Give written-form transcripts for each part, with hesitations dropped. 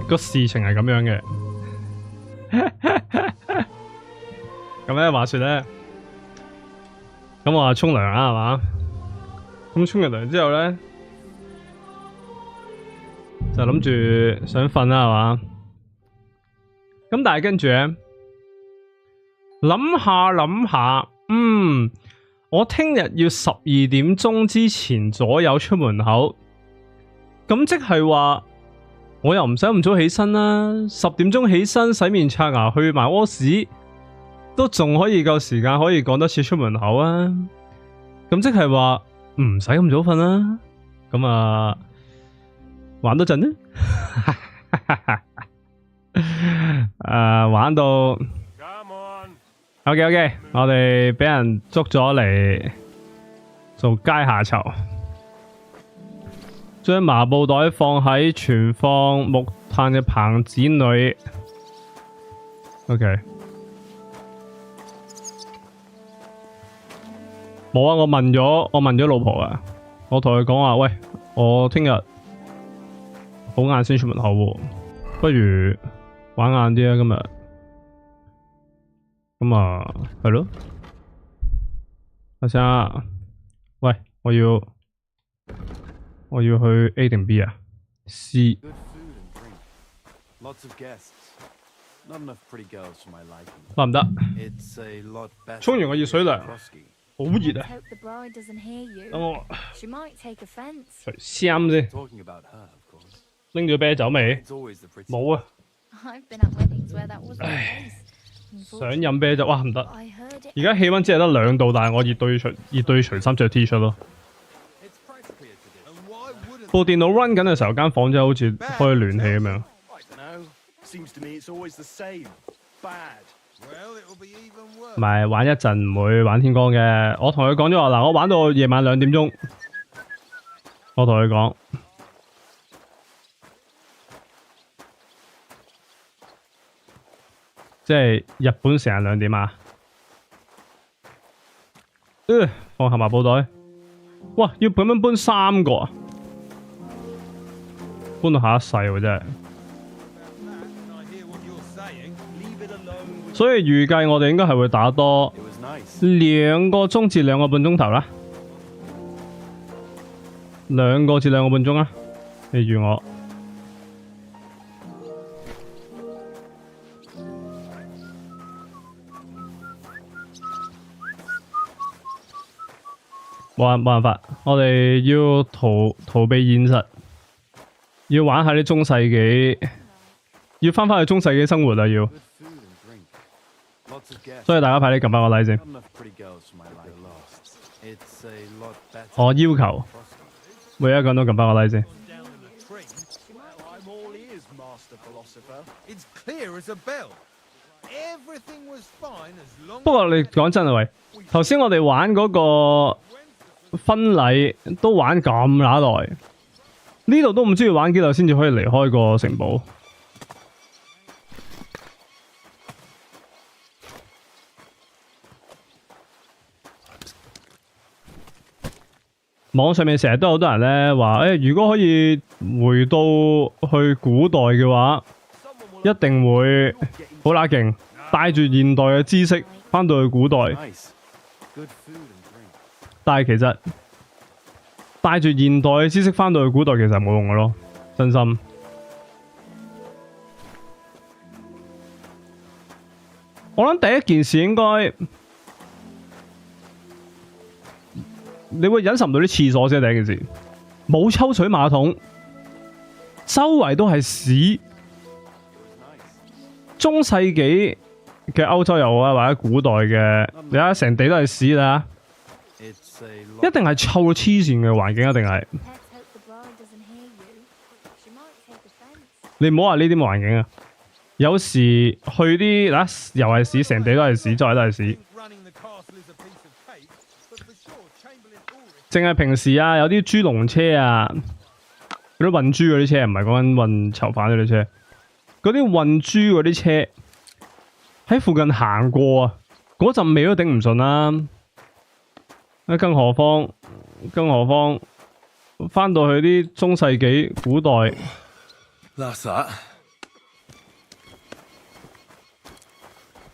個事情係咁樣嘅。咁咧話說咧，咁我話沖涼啦係嘛？咁沖完涼之後咧，就諗住想瞓啦係嘛？咁但係跟住咧，諗下，我聽日要12點鐘之前左右出門口，咁即係話我又唔使咁早起身啦，10點鐘起身洗面刷牙去埋屙屎，都仲可以夠時間可以趕得切出門口啊！咁即係話唔使咁早瞓啦，咁啊玩多陣啦，玩到。OK， 我哋俾人捉咗嚟做階下囚，將麻布袋放喺存放木炭嘅棚子裏。OK， 冇啊！我問咗老婆啊，我同佢講話，喂，我聽日好晏先出門口喎，不如玩晏啲啊，今日。咁啊，係咯，阿生，喂，我要去 A 定 B 啊 ？C。得唔得？沖完個熱水涼，好熱啊！等我除衫先。拎咗啤酒未？冇啊。唉。想飲啤酒，哇唔得！而家氣溫只係得2度，但係我熱到要除衫着 T 恤咯。部電腦 run 緊嘅時候，間房真係好似開暖氣咁樣。唔係玩一陣唔會玩天光嘅。我同佢講咗話嗱，我玩到夜晚2點鐘。我同佢講。即係日本成日2點啊！放下麻布袋。哇！要咁樣搬3個啊！搬到下一世喎，真係。所以預計我哋應該係會打多2個鐘至2個半鐘頭啦。2個至2個半鐘啦，你預我。冇辦法，我哋要逃避現實，要玩下啲中世紀，要返去中世紀生活啊！要，所以大家快啲撳返個 like 先。我要求每一個人都撳返個 like 先。不過你講真啊，喂，頭先我哋玩嗰個婚禮都玩咁乸耐，呢度都唔知要玩幾耐先至可以離開個城堡。網上面成日都有好多人咧話，如果可以回到去古代嘅話，一定會好乸勁，帶住現代嘅知識翻到去古代。但係其實帶住現代嘅知識翻到去古代其實冇用嘅咯，真心。我諗第一件事應該，你會忍受唔到啲廁所先。第一件事，冇抽水馬桶，周圍都係屎。中世紀嘅歐洲又好啊，或者古代嘅，你睇下成地都係屎啦。一定係臭到黐線嘅環境，一定係。你唔好話呢啲環境啊，有時去啲又係屎，成地都係屎，周圍都係屎。淨係平時啊，有啲豬籠車啊，嗰啲運豬嗰啲車，唔係講緊運囚犯嗰啲車，嗰啲運豬嗰啲車喺附近行過啊，嗰陣味都頂唔順啦。更何況翻到去啲中世紀古代，That's that.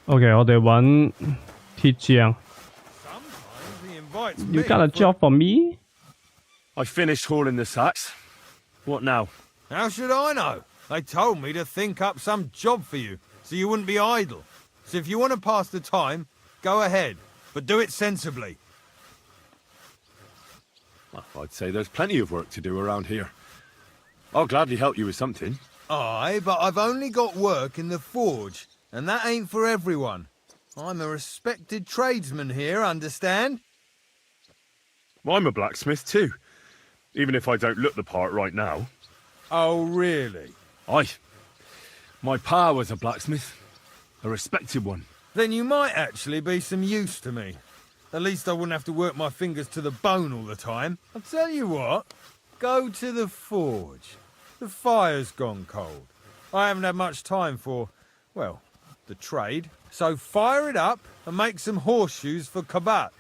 OK， 我哋揾鐵匠。You got a job for me? I finished hauling the sacks. What now? How should I know? They told me to think up some job for you, so you wouldn't be idle. So if you want to pass the time, go ahead, but do it sensibly. Well, I'd say there's plenty of work to do around here. I'll gladly help you with something. Aye, but I've only got work in the forge, and that ain't for everyone. I'm a respected tradesman here, understand? I'm a blacksmith too, even if I don't look the part right now. Oh, really? Aye. My pa was a blacksmith, a respected one. Then you might actually be some use to me. At least I wouldn't have to work my fingers to the bone all the time. I'll tell you what, go to the forge. The fire's gone cold. I haven't had much time for, well, the trade. So fire it up and make some horseshoes for Kabat.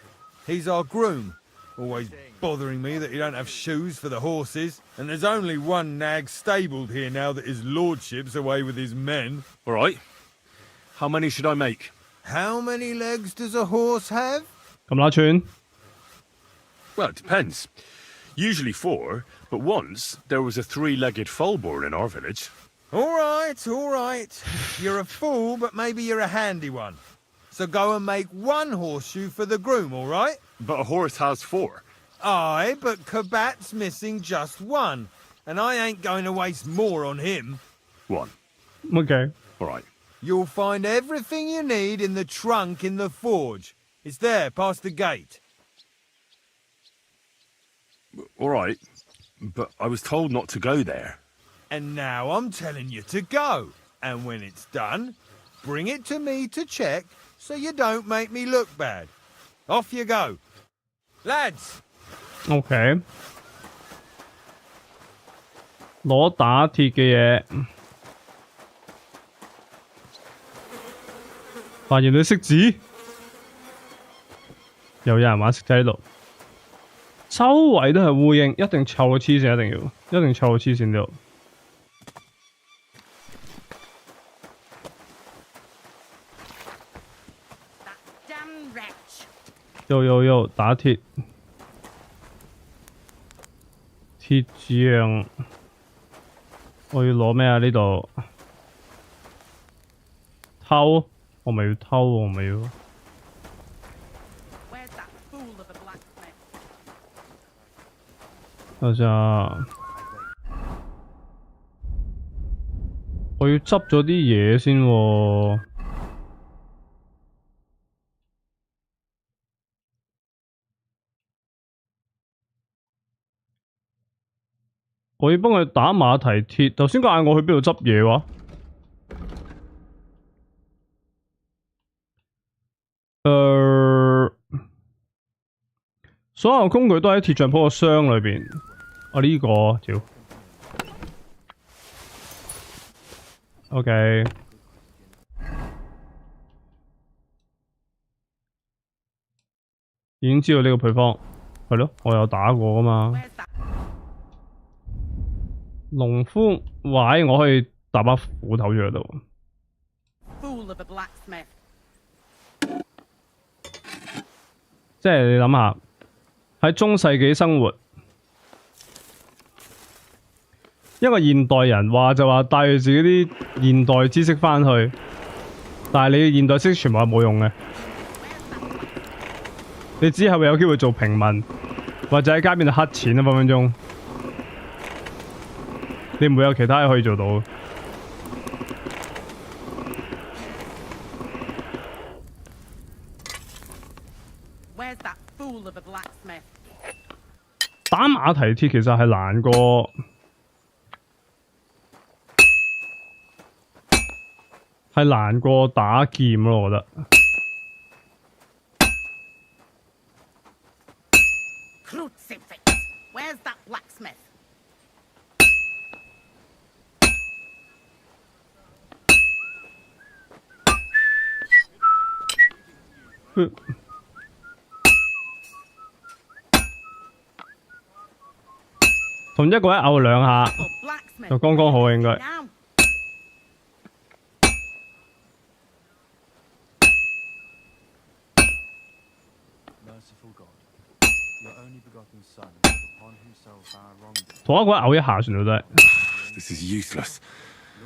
He's our groom. Always bothering me that he don't have shoes for the horses. And there's only one nag stabled here now that his lordship's away with his men. All right. How many should I make? How many legs does a horse have? 咁拉串。 Well, it depends. Usually 4, but once there was a 3-legged foal born in our village. All right, all right. You're a fool, but maybe you're a handy one. So go and make one horseshoe for the groom, all right? But a horse has 4. Aye, but Kabat's missing just one. And I ain't going to waste more on him. 1. OK。 All right. You'll find everything you need in the trunk in the forge. It's there, past the gate. All right. But I was told not to go there. And now I'm telling you to go. And when it's done, bring it to me to check so you don't make me look bad. Off you go. Lads! OK。攞打鐵嘅嘢。發現你識字，又有人玩識字喺度。周圍都係烏蠅，一定臭到黐線，一定臭到黐線呢度。又打鐵，鐵匠，我要攞咩啊？呢度偷，我咪要偷，我咪要。等下，我要執咗啲嘢先喎。我要幫佢打馬蹄鐵。頭先佢嗌我去邊度執嘢話？所有工具都喺鐵匠鋪個箱裏邊。啊呢個，屌。OK。已經知道呢個配方，係咯，我有打過㗎嘛。農夫位我可以搭把斧頭咗喺度。即係你諗下，喺中世紀生活，一個現代人話就話帶住自己啲現代知識返去，但係你現代知識全部係冇用嘅。你之後會有機會做平民，或者喺街邊度乞錢啊，分分鐘。你唔會有其他嘢可以做到。打馬蹄鐵其實係難過打劍咯，我覺得。同一個一咬兩下，就剛剛好應該。同一個人嘔一下算到真係。This is useless.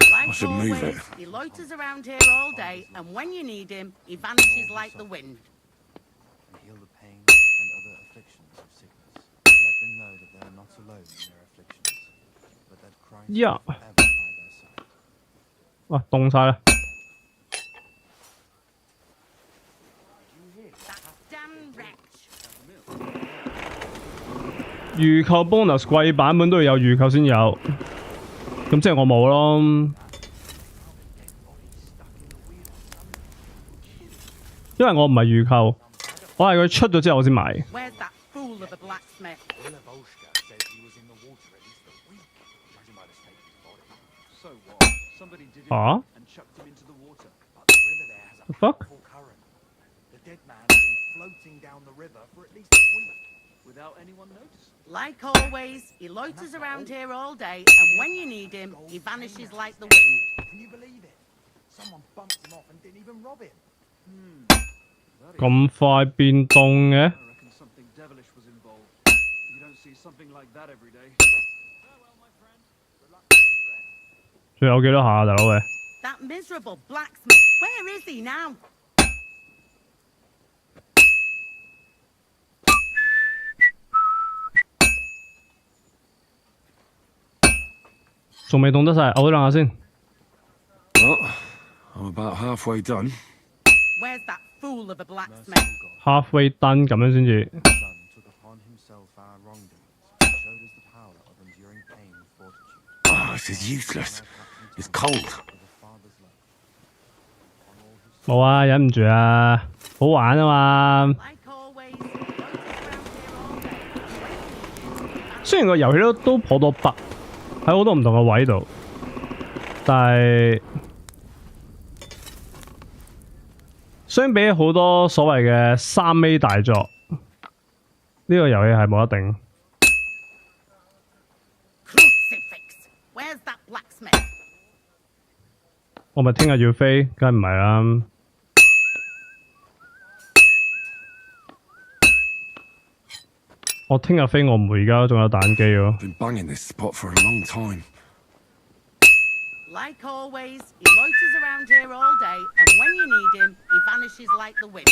Like should move always, it. he loiters around here all day, and when you need him, he vanishes like the wind. And heal the pain and other afflictions of sickness. Let them know that they are not alone in their afflictions, but that Christ Yeah. is forever by their side. 哇，凍晒啦！ That damn wretch. 預購 bonus 貴版本都要有預購先有，咁即係我冇咯。因為我唔係預購，我係佢出咗之後我先買。Where's that fool of a blacksmith? So what? Somebody did it Huh? and chucked him into the water. But the river there has a The fuck? powerful current. The dead man has been floating down the river for at least a week without anyone noticing. Like always, he loiters around here all day, and when you need him, he vanishes like the wind. Can you believe it? Someone bumped him off and didn't even rob him. 咁快變凍嘅？ I reckon something devilish was involved. You don't see something like that every day. 仲有幾多下啊，大佬喂？ That miserable blacksmith. Where is he now? 仲未凍得晒，嘔咗兩下先。 Well, I'm about halfway done. Where's that fool of a blacksmith? halfway done 咁樣先至。 The Son took upon himself our wrongdoings and showed us the power of enduring pain with fortitude. Oh, this is useless. It's cold. For the Father's love. On all who 冇啊，忍唔住啊，好玩啊嘛。 Like always, he loiters around here all day. 雖然個遊戲都頗多北，喺好多唔同嘅位度，但係相比好多所謂嘅3A 大作，呢、個遊戲係冇得頂。 Crucifix. Where's that blacksmith? 我咪聽日要飛，梗係唔係啦。我聽日飛，我唔會而家仲有彈機喎。 Been banging this spot for a long time. Like always, he loiters around here all day, and when you need him, he vanishes like the wind.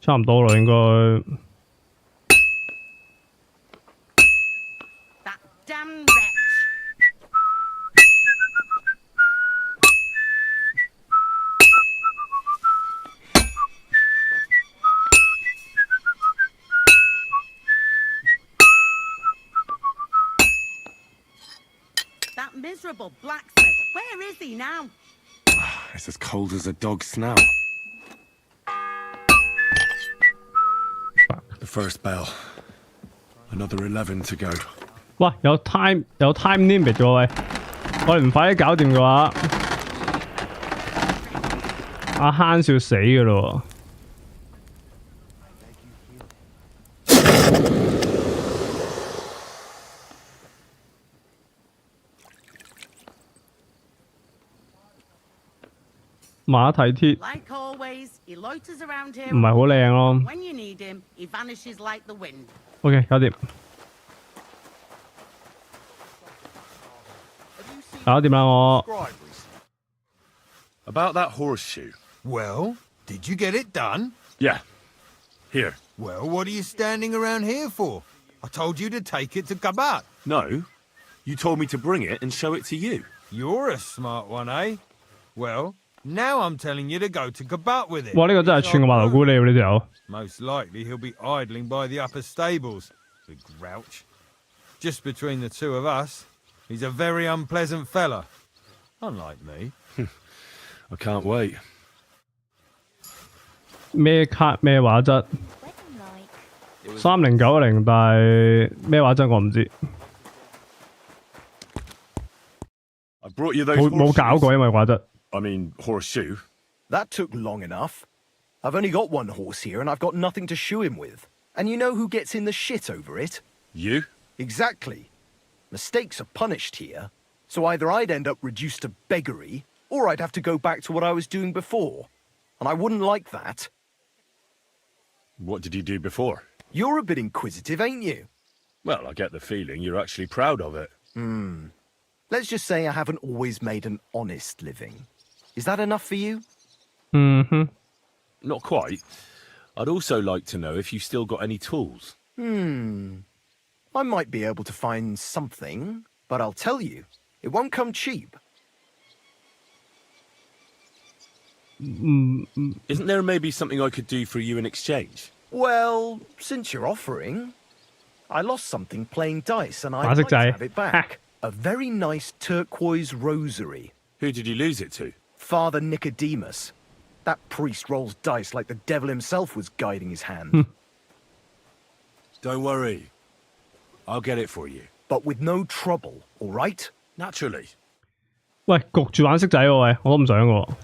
差唔多啦，應該。 That damn wretch. That miserable blacksmith. Where is he now? It's as cold as a dog's snout. The first bell. Another 11 to go. 哇，有 time limit 嘅喂，我哋唔快啲搞掂嘅話，阿慳少死嘅咯喎。 馬蹄鐵 Like always, he loiters around here. 唔係好靚咯。 When you need him, he vanishes like the wind. OK， 搞掂，搞掂啦我。 About that horseshoe. Well, did you get it done? Yeah. Here. Well, what are you standing around here for? I told you to take it to Kabat. No. You told me to bring it and show it to you. You're a smart one, eh? Well, now I'm telling you to go to Kabat with it. 哇！呢、個真係串個麻頭菇嚟喎，呢條友。 Most likely he'll be idling by the upper stables, the grouch. Just between the two of us, he's a very unpleasant fella. Unlike me. I can't wait. 咩卡咩畫質？3090，但係咩畫質我唔知， I brought you those 冇搞 horseshoes. 過，因為畫質。 I mean, horseshoe. That took long enough. I've only got one horse here and I've got nothing to shoe him with. And you know who gets in the shit over it? You? Exactly. Mistakes are punished here. So either I'd end up reduced to beggary, or I'd have to go back to what I was doing before. And I wouldn't like that. What did you do before? You're a bit inquisitive, ain't you? Well, I get the feeling you're actually proud of it. Let's just say I haven't always made an honest living. Is that enough for you? Mm-hmm. Not quite. I'd also like to know if you still got any tools. I might be able to find something, but I'll tell you, it won't come cheap. Isn't there maybe something I could do for you in exchange? Well, since you're offering, I lost something playing dice and I'd Classic like to guy. have it back. A very nice turquoise rosary. Who did you lose it to? Father Nicodemus. That priest rolls dice like the devil himself was guiding his hand. Don't worry. I'll get it for you. But with no trouble, all right? Naturally. 喂，焗住玩骰仔喎，喂，我都唔想喎，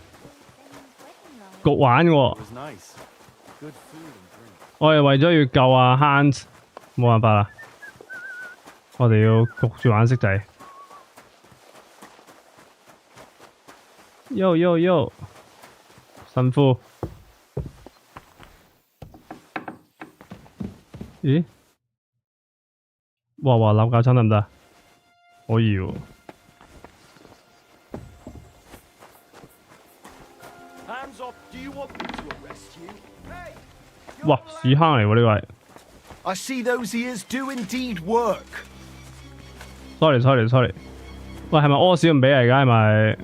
焗玩喎。 was nice. Good food and drink. 我哋為咗要救阿 Hans，冇辦法啦，我哋要焗住玩骰仔。Yo yo yo， 神父，咦？哇！扭架撐得唔得？可以喎。 Hands up, do you want me to arrest you? Hey! 哇！屎坑嚟喎呢個係。 I see those ears do indeed work. sorry。喂，係咪屙屎唔俾嚟㗎？係咪？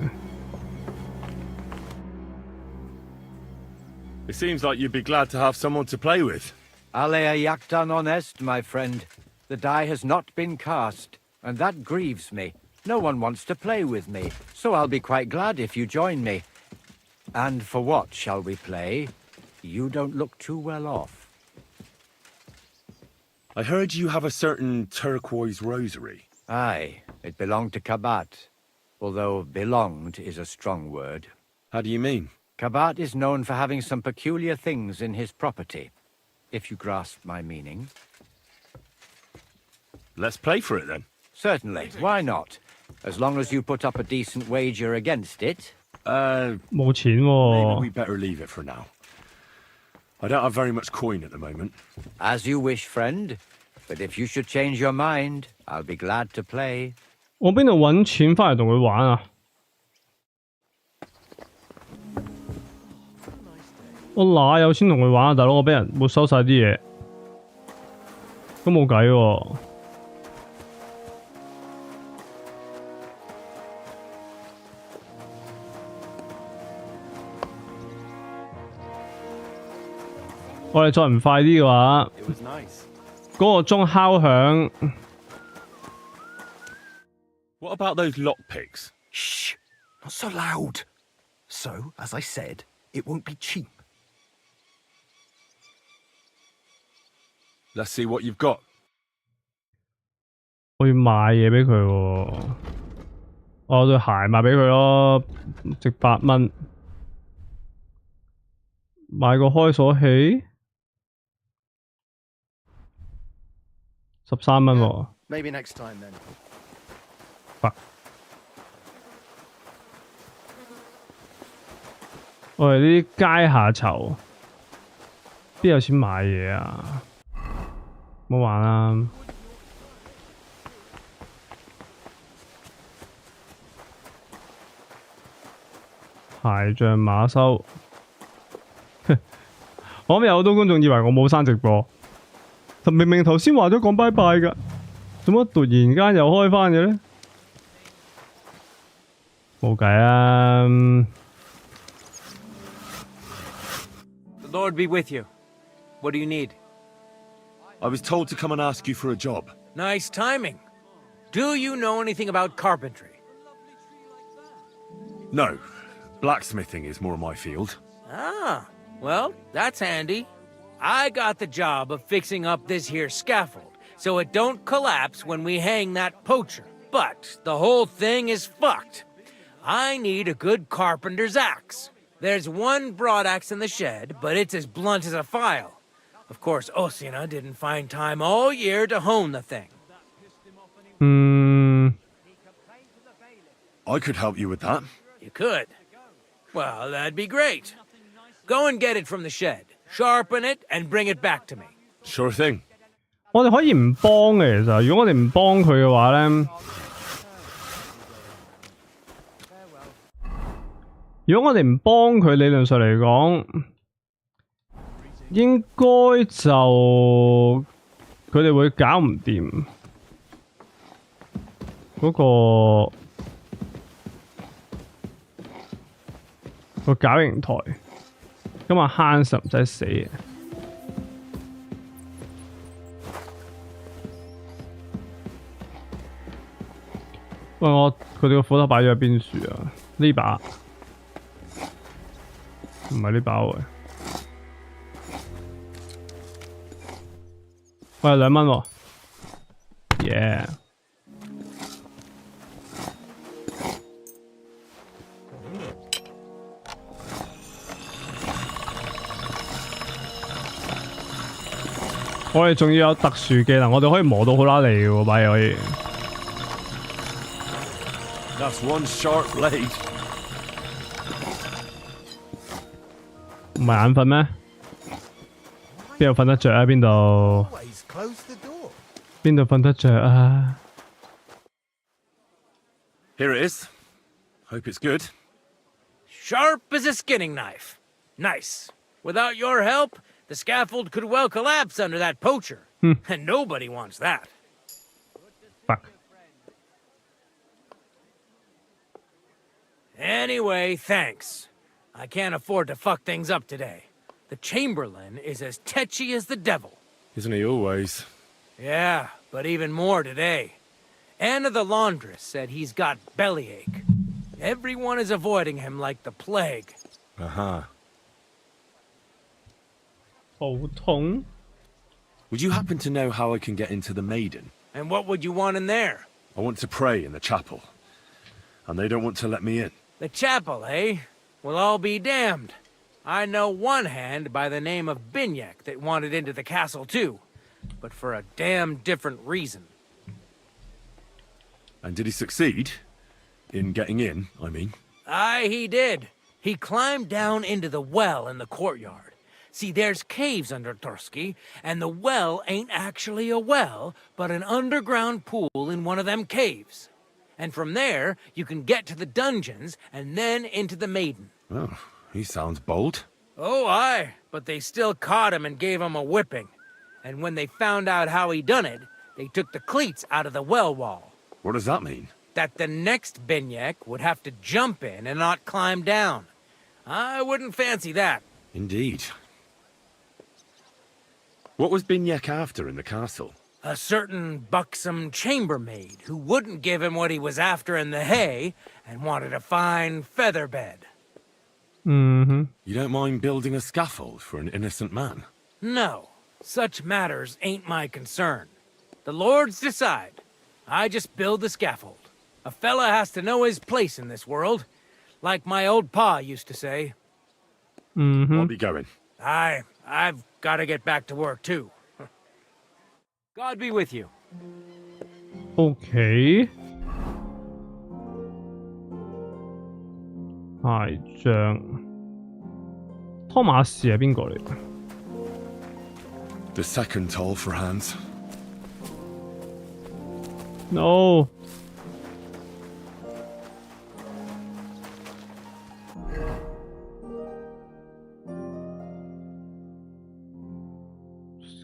It seems like you'd be glad to have someone to play with. Alea jactan honest, my friend. The die has not been cast, and that grieves me. No one wants to play with me, so I'll be quite glad if you join me. And for what shall we play? You don't look too well off. I heard you have a certain turquoise rosary. Aye, it belonged to Kabat, although belonged is a strong word. How do you mean? Kabat is known for having some peculiar things in his property, if you grasp my meaning. Let's play for it then. Certainly, why not? As long as you put up a decent wager against it. 冇錢 Maybe 喎。 we better leave it for now. I don't have very much coin at the moment. As you wish, friend. But if you should change your mind, I'll be glad to play. 我邊度揾錢翻嚟同佢玩啊？我哪有錢同佢玩啊，大佬！我俾人沒收晒啲嘢，都冇計喎。我哋再唔快啲嘅話， It was nice. 嗰個鐘敲響。 What about those lockpicks? Shh, not so loud. So, as I said, it won't be cheap. Let's see what you've got. 我要買嘢俾佢喎，我對鞋賣俾佢咯，值8蚊。買個開鎖器13蚊喎。 Maybe next time then. 我哋呢啲街下囚，邊有錢買嘢啊？唔好玩啦！鞋像馬修，我諗有好多觀眾以為我冇刪直播，明明頭先話咗講拜拜㗎，做乜突然間又開返嘅呢？冇計啊！ The Lord be with you. What do you need? I was told to come and ask you for a job. Nice timing. Do you know anything about carpentry? No. Blacksmithing is more my field. Ah, well, that's handy. I got the job of fixing up this here scaffold, so it don't collapse when we hang that poacher. But the whole thing is fucked. I need a good carpenter's axe. There's one broadaxe in the shed, but it's as blunt as a file. Of course, Osina didn't find time all year to hone the thing. I could help you with that. You could. Well, that'd be great. Go and get it from the shed, sharpen it, and bring it back to me. Sure thing. 我哋可以唔幫嘅，其實如果我哋唔幫佢嘅話咧，如果我哋唔幫佢，理論上嚟講，應該就佢哋會搞唔掂嗰個絞刑台，咁啊慳實唔使死嘅。喂，佢哋個斧頭擺咗喺邊處啊？呢把唔係呢把喎。喂，2蚊喎。耶！我哋仲要有特殊技能，我哋可以磨到好拉利嘅喎，把嘢可以。That's one sharp blade. 唔係眼瞓咩？邊度瞓得着啊？邊度？ Always close the door. 邊度瞓得着啊？ Here it is. Hope it's good. Sharp as a skinning knife. Nice. Without your help, the scaffold could well collapse under that poacher. And nobody wants that. Fuck. Anyway, thanks. I can't afford to fuck things up today. The Chamberlain is as tetchy as the devil. Isn't he always? Yeah, but even more today. Anna the laundress said he's got bellyache. Everyone is avoiding him like the plague. Uh-huh. 肚痛。 Would you happen to know how I can get into the Maiden? And what would you want in there? I want to pray in the chapel. And they don't want to let me in. The chapel, eh? Well, I'll be damned. I know one hand by the name of Binyek that wanted into the castle too. But for a damn different reason. And did he succeed? In getting in, I mean. Aye, he did. He climbed down into the well in the courtyard. See, there's caves under Torsky, and the well ain't actually a well, but an underground pool in one of them caves. And from there, you can get to the dungeons, and then into the Maiden. Oh, he sounds bold. Oh, aye, but they still caught him and gave him a whipping. And when they found out how he done it, they took the cleats out of the well wall. What does that mean? That the next Binyek would have to jump in and not climb down. I wouldn't fancy that. Indeed. What was Binyek after in the castle? A certain buxom chambermaid who wouldn't give him what he was after in the hay and wanted a fine feather bed. Mm-hmm. You don't mind building a scaffold for an innocent man? No, such matters ain't my concern. The lords decide. I just build the scaffold. A fella has to know his place in this world, like my old pa used to say. Mm-hmm. I'll be going. I've got to get back to work too. God be with you. OK。鞋匠湯馬士係邊個嚟？ The second toll for hands. No。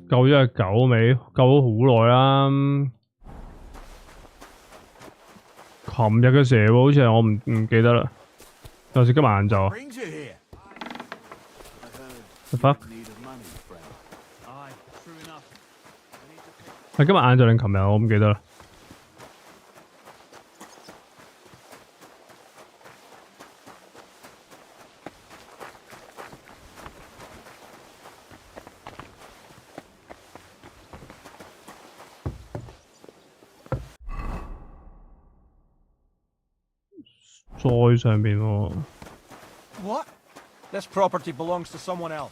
救咗隻狗未？救咗好耐啦。琴日嘅蛇喎，好似係我唔記得啦。有時今日晏晝。Brings you here. The fuck？係今日晏晝定琴日？我唔記得啦。再上邊喎。What? This property belongs to someone else.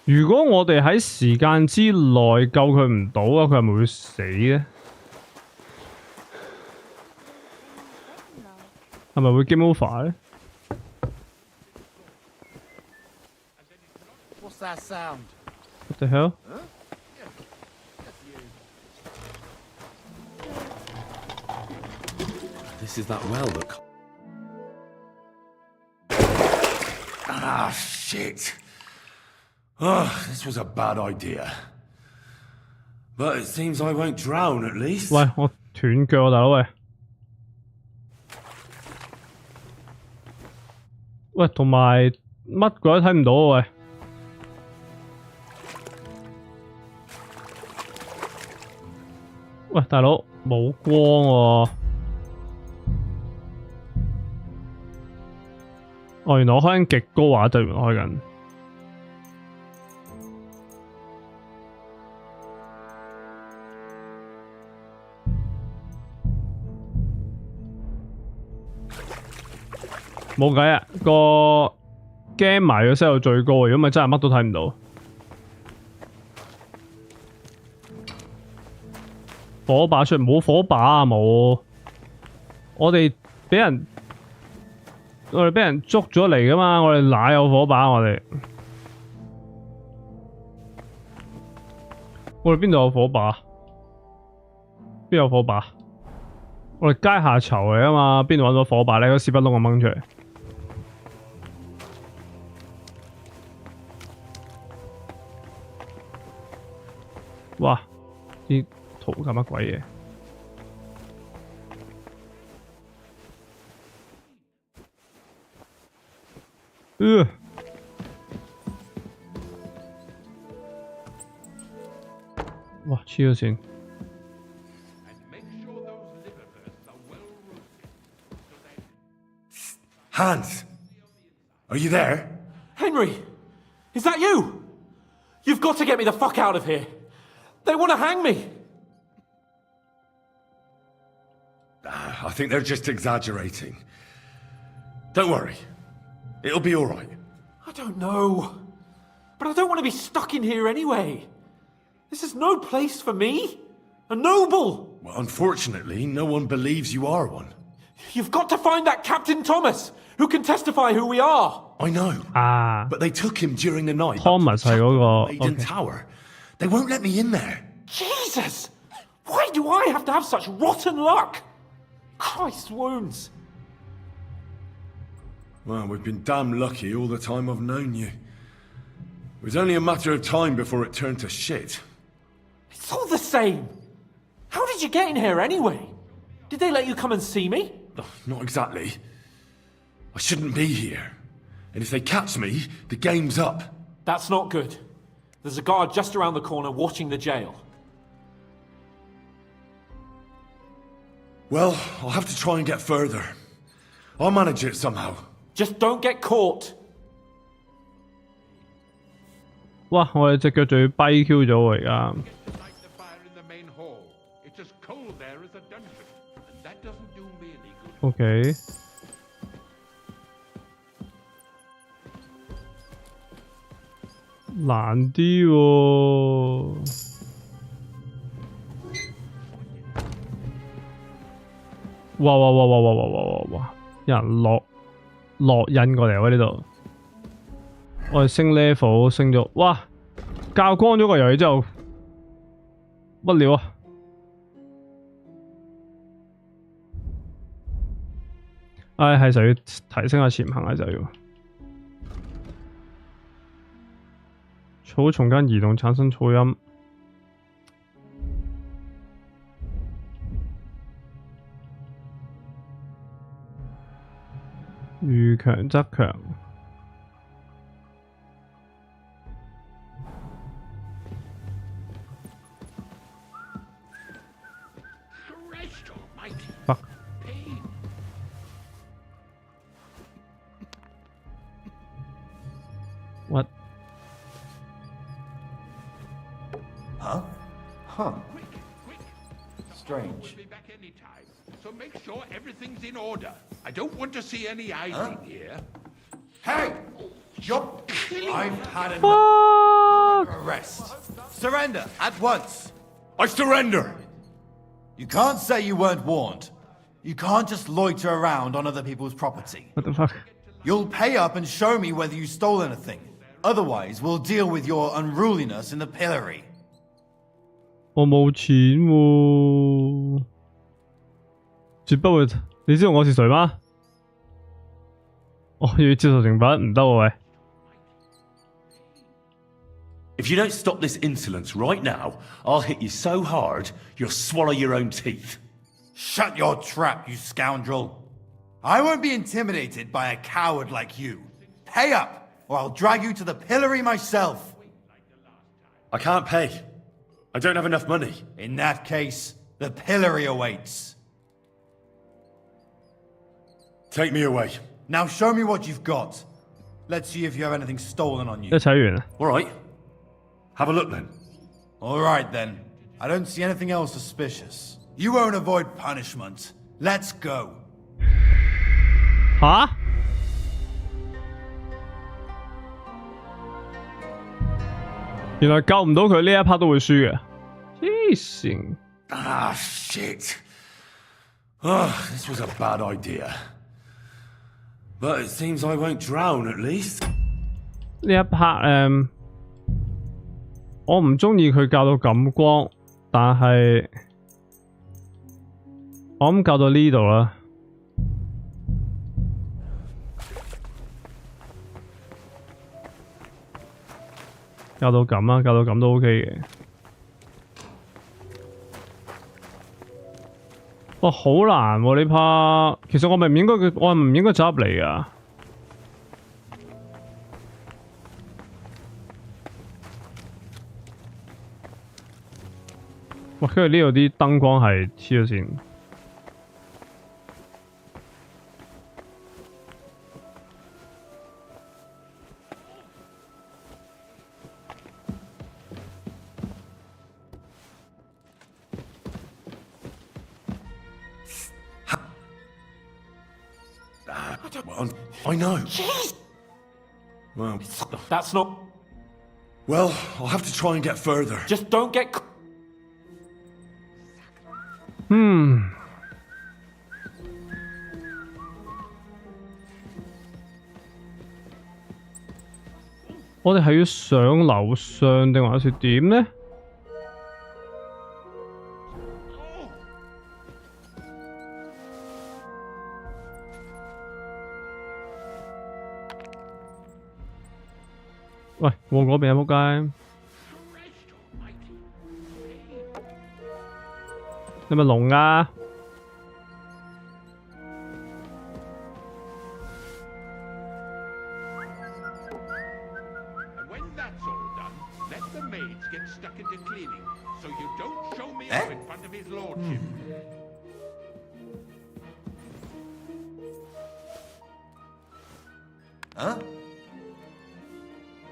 如果我哋喺時間之內救佢唔到啊，佢係咪會死咧？係咪會 game over 咧 What's that sound?？What the hell？ This is that well that... Ah, shit. Oh, this was a bad idea. But it seems I won't drown at least. 喂，我斷腳啊，大佬喂！喂，同埋乜鬼都睇唔到啊喂！喂，大佬冇光喎！哦，原來我開緊極高畫質，原來開緊。冇計啊！個 game 埋嘅 set 到最高，如果咪真係乜都睇唔到。火把出嚟冇火把啊冇！我哋俾人捉咗嚟噶嘛！我哋哪有火把？我哋邊度有火把？邊有火把？我哋階下囚嚟啊嘛！邊度揾到火把咧？個屎忽窿咁掹出嚟。哇！啲圖咁乜鬼嘢？哇！黐咗線。Hans! Are you there? Henry! Is that you? You've got to get me the fuck out of here! They want to hang me! I think they're just exaggerating. Don't worry. It'll be alright. I don't know. But I don't want to be stuck in here anyway. This is no place for me. A noble! Well, unfortunately, no one believes you are one. You've got to find that Captain Thomas, who can testify who we are. I know. But they took him during the night. Thomas 係嗰個 Maiden Tower. They won't let me in there. Jesus! Why do I have to have such rotten luck? Christ's wounds. Well, we've been damn lucky all the time I've known you. It was only a matter of time before it turned to shit. It's all the same. How did you get in here anyway? Did they let you come and see me? Oh, not exactly. I shouldn't be here. And if they catch me, the game's up. That's not good. There's a guard just around the corner watching the jail. Well, I'll have to try and get further. I'll manage it somehow. Just don't get caught. 哇！我哋隻腳仲要跛 Q 咗喎而家。OK。難啲喎。哇！有人落印過嚟喎呢度。我哋升 level 升咗，哇！校光咗個遊戲之後，乜料啊？唉，係就要提升下潛行啊，就要。草叢間移動產生噪音。遇強則強。Fuck. What? Huh? Huh. Strange. So make sure everything's in order. I don't want to see any hiding here. Hey! You're I've had enough. Arrest. Surrender at once. I surrender. You can't say you weren't warned. You can't just loiter around on other people's property. What the fuck? You'll pay up and show me whether you stole anything. Otherwise, we'll deal with your unruliness in the pillory. 我冇錢喎，絕不會。你知道我是誰嗎？我要接受懲罰，唔得喎喂。If you don't stop this insolence right now, I'll hit you so hard you'll swallow your own teeth. Shut your trap, you scoundrel. I won't be intimidated by a coward like you. Pay up, or I'll drag you to the pillory myself. I can't pay. I don't have enough money. In that case, the pillory awaits. Take me away. Now show me what you've got. Let's see if you have anything stolen on you. 一齊完啦。All right. Have a look then. All right then. I don't see anything else suspicious. You won't avoid punishment. Let's go. 吓？原來救唔到佢呢一 part 都會輸嘅，黐線！ Ah, shit. Oh, this was a bad idea. But it seems I won't drown at least. 呢一 part 我唔中意佢教到咁光，但係我諗教到呢度啦。教到咁啊，教到咁都 OK 嘅。哇，好難喎呢 part。其實我係唔應該走入嚟啊。哇！跟住呢度啲燈光係黐咗線。I know. Well, That's not... well, I'll have to try and get further. Just don't get... 我哋係要上樓上定還是點呢？喂，我嗰邊啊，仆街！你咪聾啊！ Huh?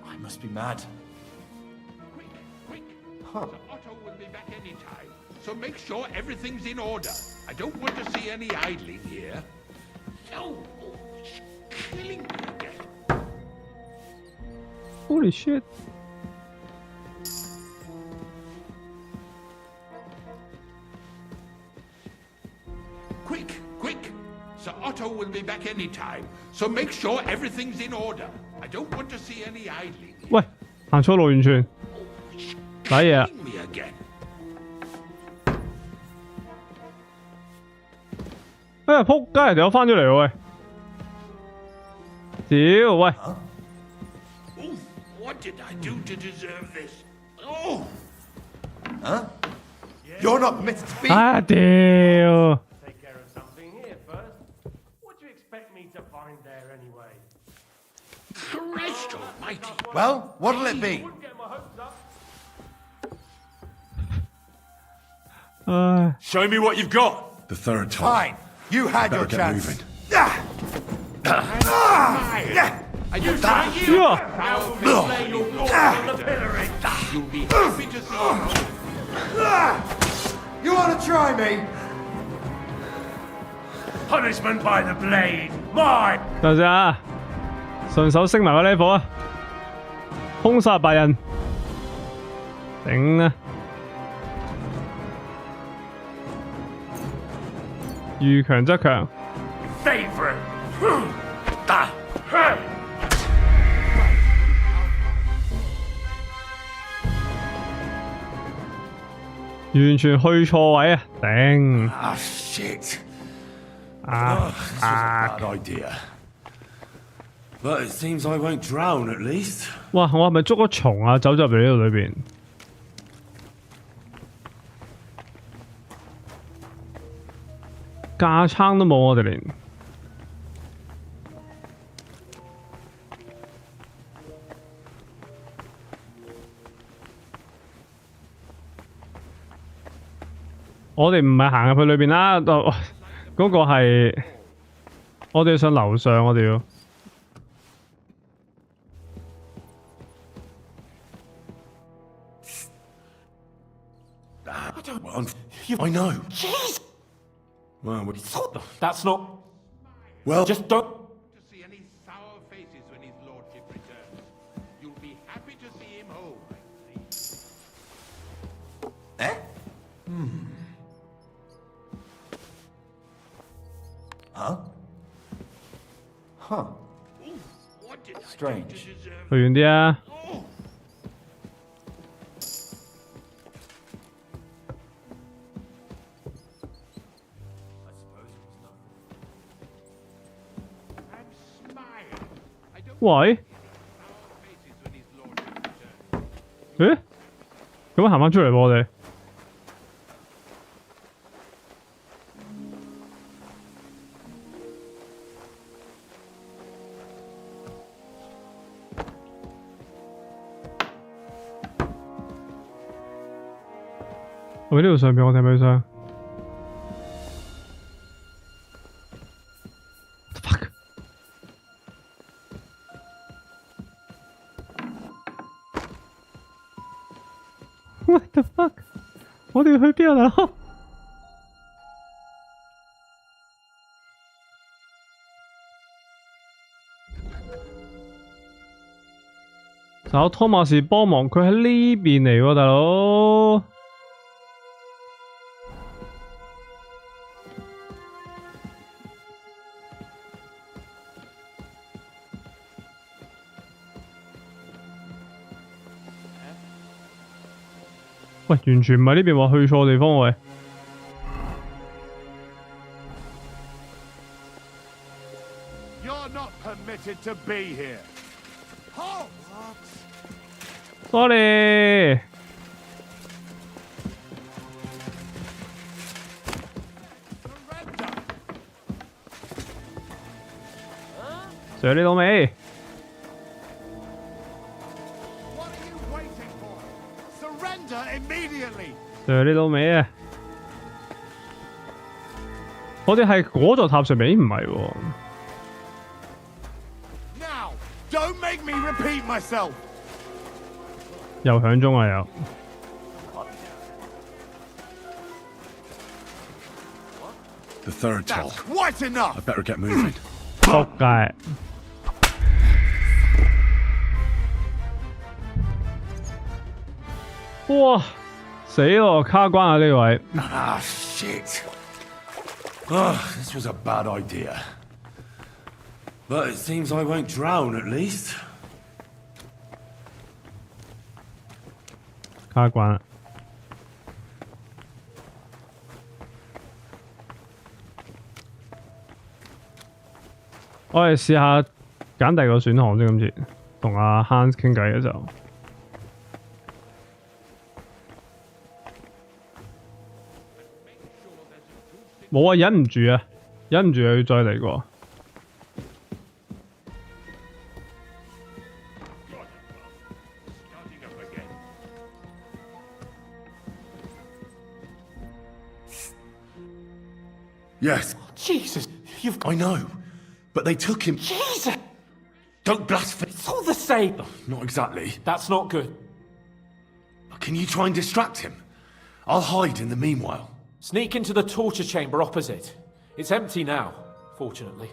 I must be mad. Quick! Huh. Otto will be back any time, so make sure everything's in order. I don't want to see any idling here. Oh, it's killing me again. Holy shit. Quick! Sir Otto will be back any time, so make sure everything's in order. I don't want to see any idling. 喂，行錯路完全，打嘢啊！ Me again. 哎呀，仆街！人哋又翻咗嚟喎喂！屌喂！ Oof, what did I do to deserve this? Oh! Huh? You're not permitted to speak. 啊屌！ Take care of something here first. What do you expect me to find there anyway? Christ almighty! Well, what'll it be? Show me what you've got. The third time. Fine. You had your Better get chance. moving. Are you trying to Yeah. I will display your glory on the pillory. You'll be happy to see. You want to try me? Punishment by the blade. Mine. 等陣啊，順手升埋個 level 啊，兇殺白人，頂啊！遇強則強。Favorite. 完全去錯位啊！頂 Ah, shit. 啊 This was a bad idea. But it seems I won't drown at least. 哇！我係咪捉咗蟲啊？走入嚟呢度裏邊，架撐都冇，我哋連。我哋唔係行入去裏邊啦，嗰個係我哋上樓上，我哋要。I know. Jeez! Well, That's not. well, Just don't. To see any sour faces when his lordship returns. You'll be happy to see him home. Huh? Huh. What did I do Strange. to deserve? 去遠啲啊！ And smile. I don't 喂， sour faces when his lordship returns. 誒，咁樣行翻出嚟喎，我哋。喂，呢度上邊我睇唔睇上 ？Fuck！ What the fuck？ 我哋要去邊啊，大佬？找托馬士幫忙，佢喺呢邊嚟喎，大佬。喂，完全唔係呢邊話去錯地方喂。You're not permitted to be here. Oh! Sorry。上你老味。 What are you waiting for? Surrender immediately. 上你老味啊！我哋係嗰座塔上面，唔係喎。 Now, don't make me repeat myself. 又響鐘啊又。 the third That's top. quite enough. I better get moving. 仆街！哇！死咯，卡關啊呢位。 Ah, shit. Ah, this was a bad idea. But it seems I won't drown at least. 卡關啦。我哋試下揀第二個選項啫，今次同阿 Hans 傾偈嘅時候。冇啊，忍唔住啊，忍唔住要再嚟過。Starting up again. Yes, Jesus, you've. I know. But they took him. Jesus! Don't blaspheme. It's all the same. Not exactly. That's not good. Can you try and distract him? I'll hide in the meanwhile. Sneak into the torture chamber opposite. It's empty now, fortunately.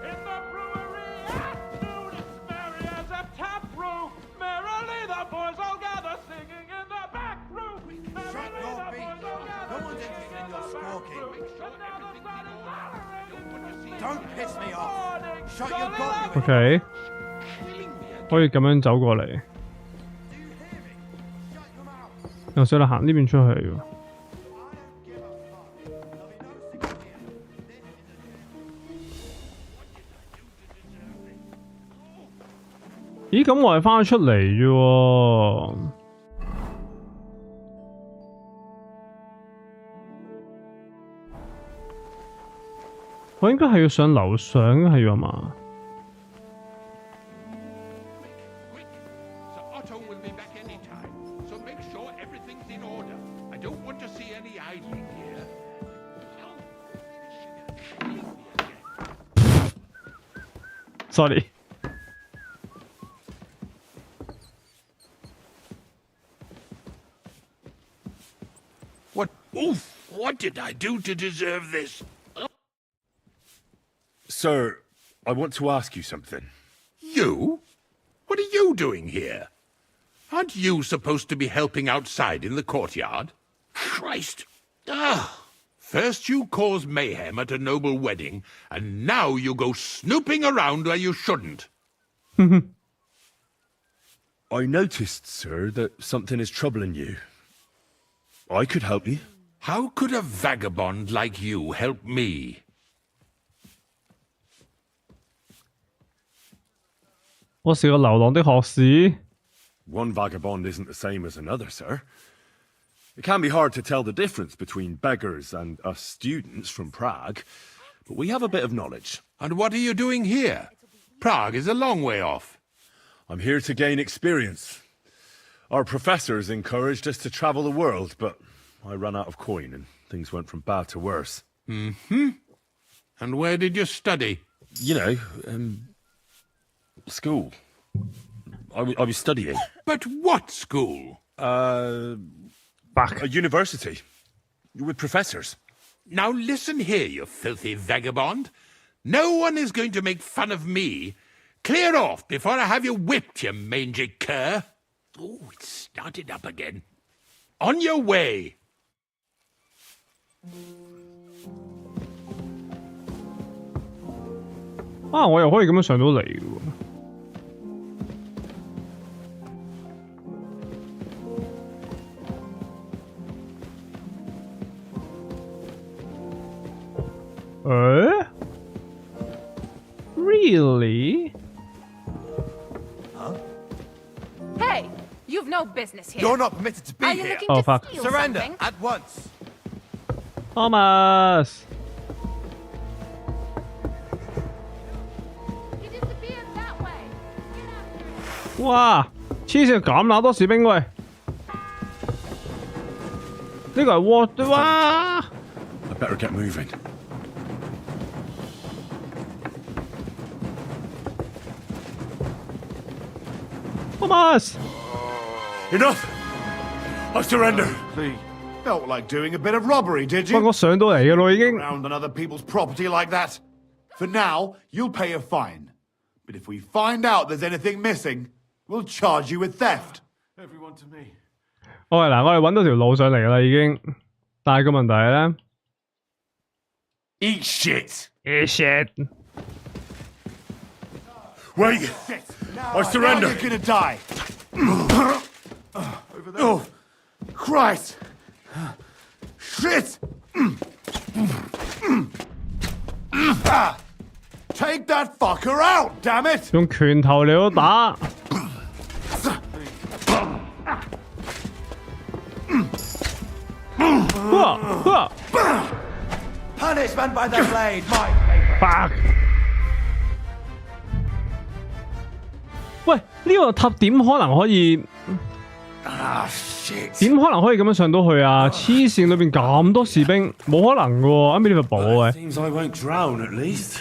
In the brewery at noon, it's merry as a tap room. Merrily the boys all gather, singing in the back room. Don't piss me off. Shut your goddamn OK， 可以咁樣走過嚟。又想啦，行呢邊出去喎。咦，咁我係翻咗出嚟啫喎。我應該係要上樓上，係要嘛？ Otto will be back any time, so make sure everything's in order. I don't want to see any idling here. Sorry. What? Oof! What did I do to deserve this? Sir, I want to ask you something. You? What are you doing here? Aren't you supposed to be helping outside in the courtyard? Christ! Ah! First you cause mayhem at a noble wedding, and now you go snooping around where you shouldn't. I noticed, sir, that something is troubling you. I could help you. How could a vagabond like you help me? 我是個流浪的學士。 One vagabond isn't the same as another, sir. It can be hard to tell the difference between beggars and us students from Prague, but we have a bit of knowledge. And what are you doing here? Prague is a long way off. I'm here to gain experience. Our professors encouraged us to travel the world, but I ran out of coin and things went from bad to worse. Mm-hmm. And where did you study? You know, school. I was studying. But what school? Back. A university. With professors. Now listen here, you filthy vagabond. No one is going to make fun of me. Clear off before I have you whipped, you mangy cur. Oh, it started up again. On your way. 啊！我又可以咁樣上到嚟嘅喎。Really? Huh? Hey, you've no business here. You're not permitted to be Are you here. looking Oh, to fuck. steal Surrender something? at once. Thomas. You disappeared that way. Get after it. 哇！黐線咁乸多士兵喂！呢個係 what？ 哇！ I better get moving. Thomas! Enough! I surrender. See, felt like doing a bit of robbery, did 喂， you? 我上到嚟嘅咯已經。 Around on other people's property like that. For now, you'll pay a fine. But if we find out there's anything missing, we'll charge you with theft. Everyone to me. 喂，嗱，我哋揾到條路上嚟啦已經，但係個問題係咧 Eat shit.，eat shit。 Wait. I surrender. Now you're gonna die. Over there. Oh, Christ. Shit. Take that fucker out, damn it. 用拳頭嚟到打。Punishment by the blade, my Fuck！ 喂，呢個塔點可能可以？ Ah, shit. 點可能可以咁樣上到去啊？黐線，裏邊咁多士兵，冇可能嘅喎！Unbelievable 喂！ Seems I won't drown at least.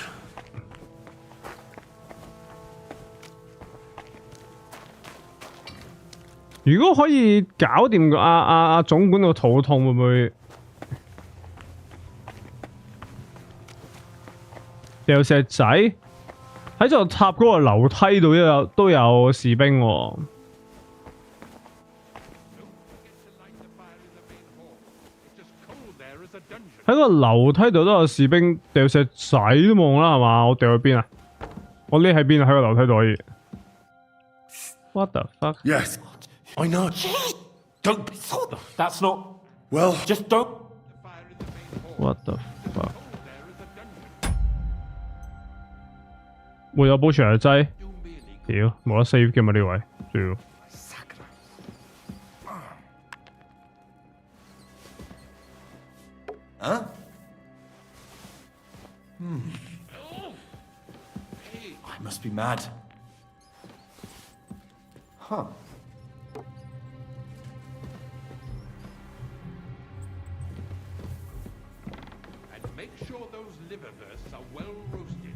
如果可以搞掂個總管個肚痛，會唔會掉石仔喺座塔嗰個樓梯度都有士兵喎。 Don't forget to light the fire in the main hall. It's as cold there 喺個樓梯度都有士兵掉石仔都冇啦，係嘛？我掉去邊啊？我匿喺邊啊？喺個樓梯度可以。What the fuck? Yes, I know. Don't be so. That's not. Well, just don't. What the fuck? 沒有保存日劑，屌冇得 save 嘅嘛呢位，仲要。Huh? I must be mad. Huh. And make sure those liverwursts are well roasted,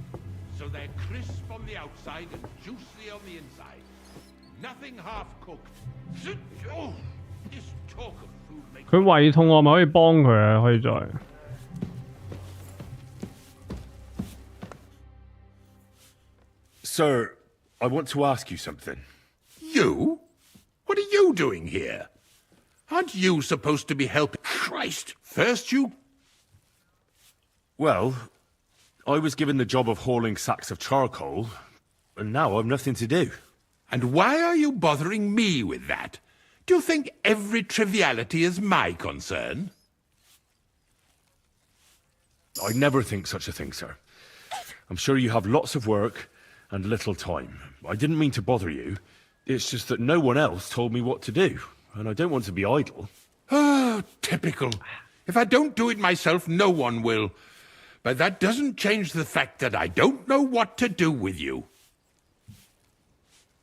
so they're crisp on the outside and juicy on the inside. Nothing half-cooked. Oh, this talk of food makes... 佢胃痛，我咪可以幫佢啊？可以再。Sir, I want to ask you something. You? What are you doing here? Aren't you supposed to be helping? Christ! First you... Well, I was given the job of hauling sacks of charcoal, and now I've nothing to do. And why are you bothering me with that? Do you think every triviality is my concern? I never think such a thing, sir. I'm sure you have lots of work and little time. I didn't mean to bother you. It's just that no one else told me what to do, and I don't want to be idle. Oh, typical. If I don't do it myself, no one will. But that doesn't change the fact that I don't know what to do with you.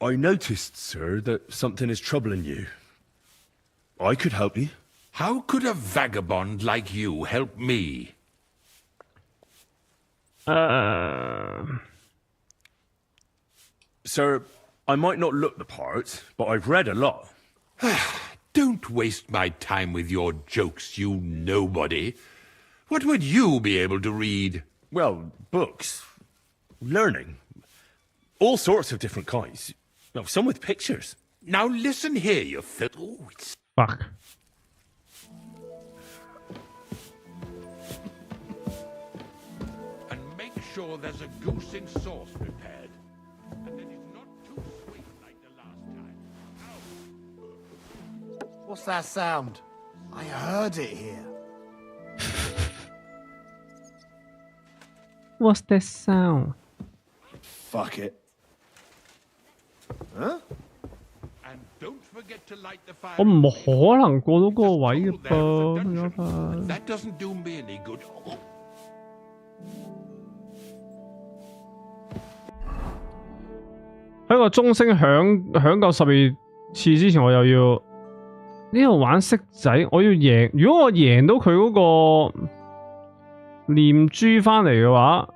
I noticed, sir, that something is troubling you. I could help you. How could a vagabond like you help me? Sir, I might not look the part, but I've read a lot. Don't waste my time with your jokes, you nobody. What would you be able to read? Well, books. Learning. All sorts of different kinds. Well, some with pictures. Now listen here, you Oh, it's... Fuck. And make sure there's a goose in sauce prepared. And that it's not too sweet like the last time. What's that sound? I heard it here. What's that sound? Fuck it. Huh? And don't forget to light the fire. 我唔可能過到嗰個位嘅噃， That doesn't do me any good. 喺個鐘聲響夠12次之前，我又要呢度玩骰仔，我要贏。如果我贏到佢嗰個念珠翻嚟嘅話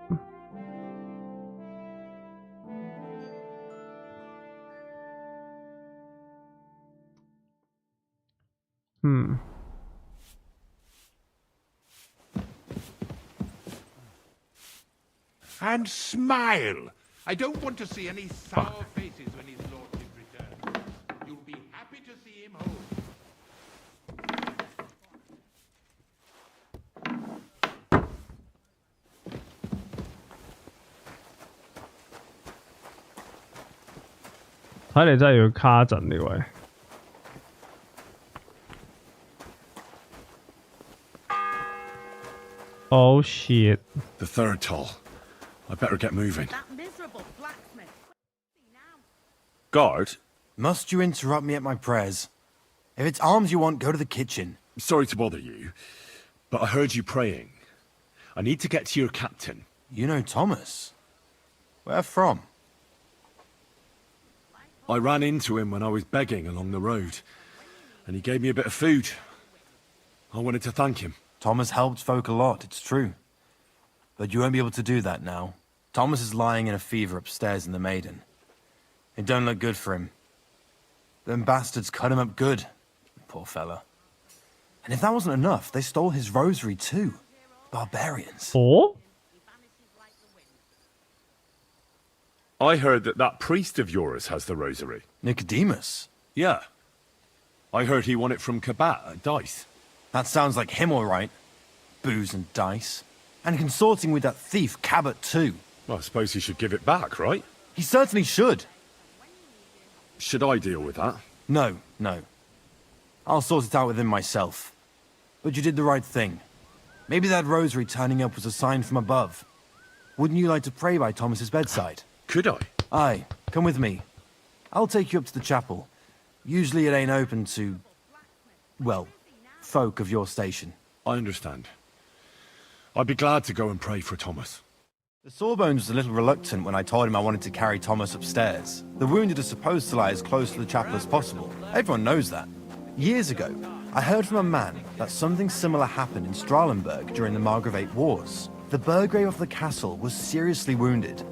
，And smile. I don't want to see any sour faces when his lordship returns. You'll be happy to see him home.睇嚟真係要卡陣呢位。Oh shit! The third toll. I better get moving. That miserable blacksmith. Guard? Must you interrupt me at my prayers? If it's arms you want, go to the kitchen. Sorry to bother you, but I heard you praying. I need to get to your captain. You know Thomas? Where from? I ran into him when I was begging along the road, and he gave me a bit of food. I wanted to thank him. Thomas helped folk a lot, it's true. But you won't be able to do that now. Thomas is lying in a fever upstairs in the Maiden. It don't look good for him. Them bastards cut him up good. Poor fella. And if that wasn't enough, they stole his rosary too. Barbarians. Oh? I heard that priest of yours has the rosary. Nicodemus? Yeah. I heard he won it from Kabat at Dice. That sounds like him all right. booze and dice. And consorting with that thief Cabot too. Well, I suppose he should give it back, right? He certainly should. Should I deal with that? No. I'll sort it out with him myself. But you did the right thing. Maybe that rosary turning up was a sign from above. Wouldn't you like to pray by Thomas's bedside? Could I? Aye, come with me. I'll take you up to the chapel. Usually it ain't open to, well, folk of your station. I understand. I'd be glad to go and pray for Thomas. The Sawbones was a little reluctant when I told him I wanted to carry Thomas upstairs. The wounded are supposed to lie as close to the chapel as possible. Everyone knows that. Years ago, I heard from a man that something similar happened in Strahlenberg during the Margravate Wars. The Burgrave of the castle was seriously wounded.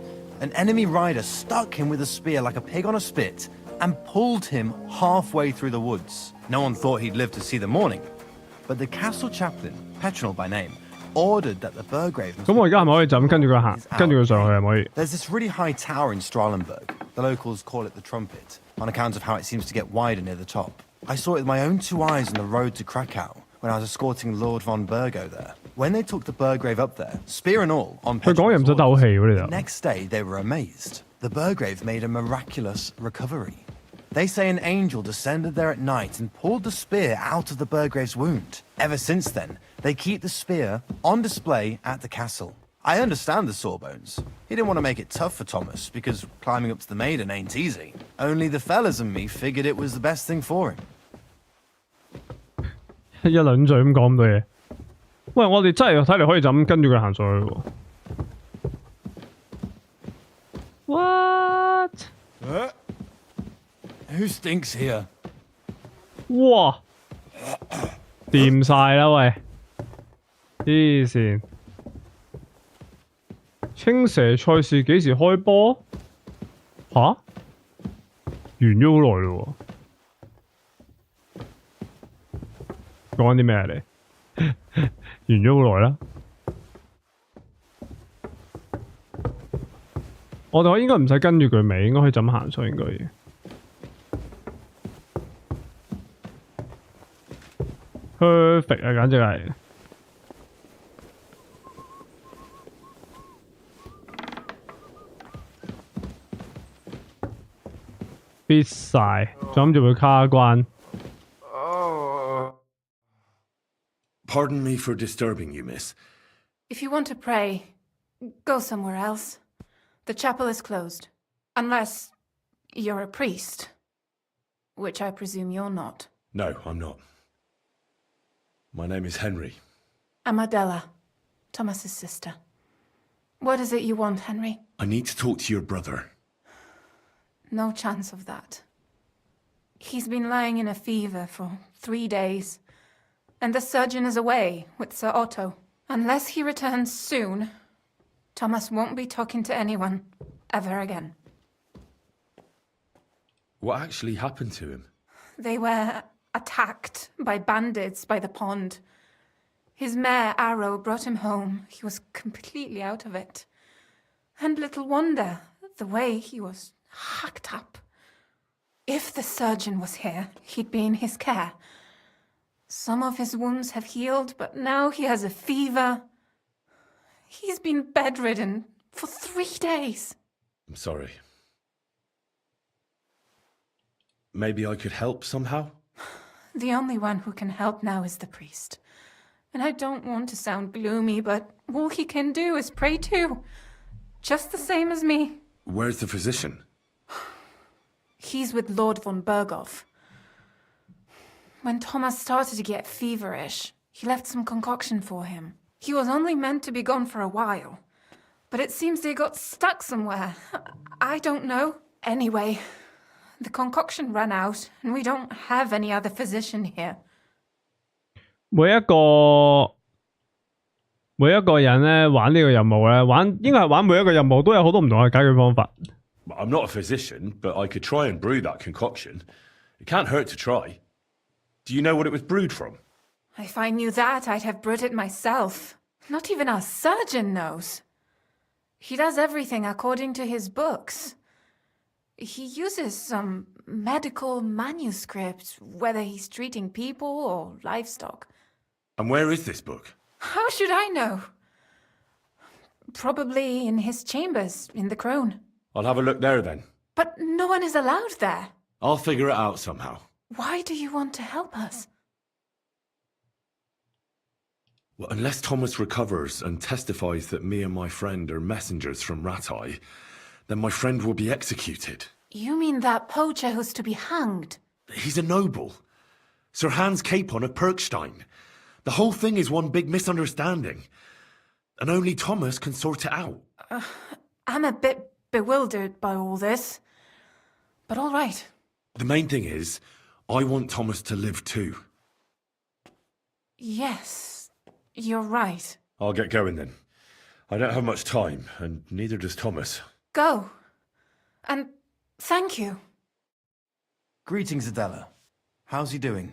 An enemy rider stuck him with a spear like a pig on a spit and pulled him halfway through the woods. No one thought he'd live to see the morning. But the castle chaplain, Petronel by name, ordered that the Burgrave... 咁我而家係咪可以就咁跟住佢行，跟住佢上去係咪可以？ There's this really high tower in Strahlenberg. The locals call it the Trumpet, on account of how it seems to get wider near the top. I saw it with my own 2 eyes on the road to Krakow when I was escorting Lord von Burgo there. When they took the Burgrave up there, spear and all, on Petronel's orders, the next day they were amazed. The Burgrave made a miraculous recovery. They say an angel descended there at night and pulled the spear out of the Burgrave's wound. Ever since then, they keep the spear on display at the castle. I understand the Sawbones. He didn't want to make it tough for Thomas, because climbing up to the Maiden ain't easy. Only the fellas and me figured it was the best thing for him. 一輪嘴咁講咁多嘢。喂，我哋真係睇嚟可以就咁跟住佢行上去喎。What？ Who stinks here? 哇！掂晒啦喂！黐線！青蛇賽事幾時開波？吓？完咗好耐咯喎！講緊啲咩啊你？完咗好耐啦。我哋應該唔使跟住佢尾，應該可以就咁行上應該要。perfect 啊，簡直係。必晒，仲諗住會卡關。Pardon me for disturbing you, miss. If you want to pray, go somewhere else. The chapel is closed. Unless you're a priest. Which I presume you're not. No, I'm not. My name is Henry. I'm Adela, Thomas's sister. What is it you want, Henry? I need to talk to your brother. No chance of that. He's been lying in a fever for 3 days. And the surgeon is away with Sir Otto. Unless he returns soon, Thomas won't be talking to anyone ever again. What actually happened to him? They were attacked by bandits by the pond. His mare, Arrow, brought him home. He was completely out of it. And little wonder, the way he was hacked up. If the surgeon was here, he'd be in his care. Some of his wounds have healed, but now he has a fever. He's been bedridden for 3 days. I'm sorry. Maybe I could help somehow? The only one who can help now is the priest. And I don't want to sound gloomy, but all he can do is pray too. Just the same as me. Where's the physician? He's with Lord von Berghoff. When Thomas started to get feverish, he left some concoction for him. He was only meant to be gone for a while. But it seems they got stuck somewhere. I don't know. Anyway, the concoction ran out, and we don't have any other physician here. 每一個人咧玩呢個任務咧，應該係玩每一個任務都有好多唔同嘅解決方法。I'm not a physician, but I could try and brew that concoction. It can't hurt to try. Do you know what it was brewed from? If I knew that, I'd have brewed it myself. Not even our surgeon knows. He does everything according to his books. He uses some medical manuscript, whether he's treating people or livestock. And where is this book? How should I know? Probably in his chambers in the Crone. I'll have a look there then. But no one is allowed there. I'll figure it out somehow. Why do you want to help us? Well, unless Thomas recovers and testifies that me and my friend are messengers from Ratai, then my friend will be executed. You mean that poacher who's to be hanged? He's a noble. Sir Hans Capon of Perkstein. The whole thing is one big misunderstanding. And only Thomas can sort it out. I'm a bit bewildered by all this. But all right. The main thing is, I want Thomas to live too. Yes, you're right. I'll get going then. I don't have much time, and neither does Thomas. Go. And thank you. Greetings, Adela. How's he doing?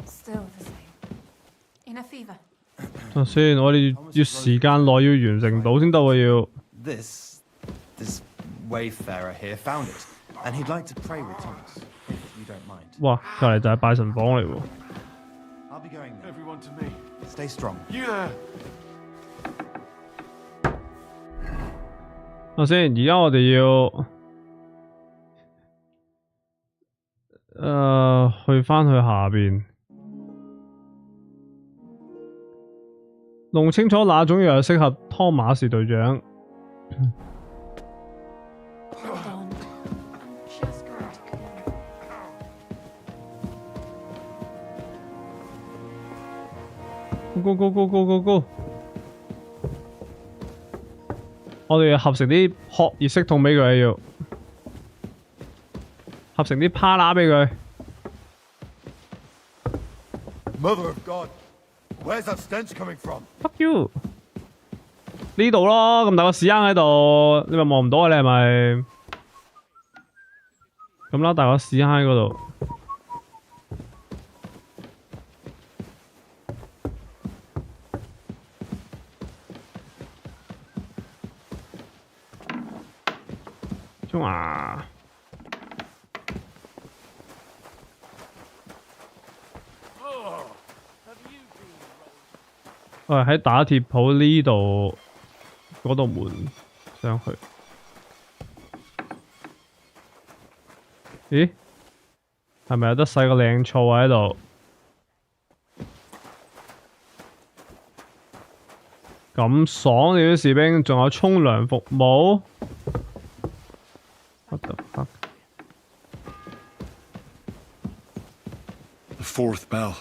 Still the same. In a fever. 等先，我哋要時間內要完成到先得喎要。This wayfarer here found it, and he'd like to pray with Thomas, if you don't mind. 哇，隔離就係拜神房嚟喎。I'll be going now. Everyone to me. Stay strong. You there? 等先，而家我哋要去返去下邊。弄清楚哪種藥適合湯馬士隊長。Go！ 我哋要合成啲學熱息痛俾佢，要合成啲帕拉俾佢。Mother of God, where's that stench coming from? Fuck you！ 呢度咯，咁大個屎坑喺度，你咪望唔到啊？你係咪？咁啦，大個屎坑喺嗰度。衝啊！我係喺打鐵鋪呢度嗰道門上去。咦？係咪有得洗個靚醋喺度？咁爽你啲士兵，仲有沖涼服務？What the fuck？ The fourth bell.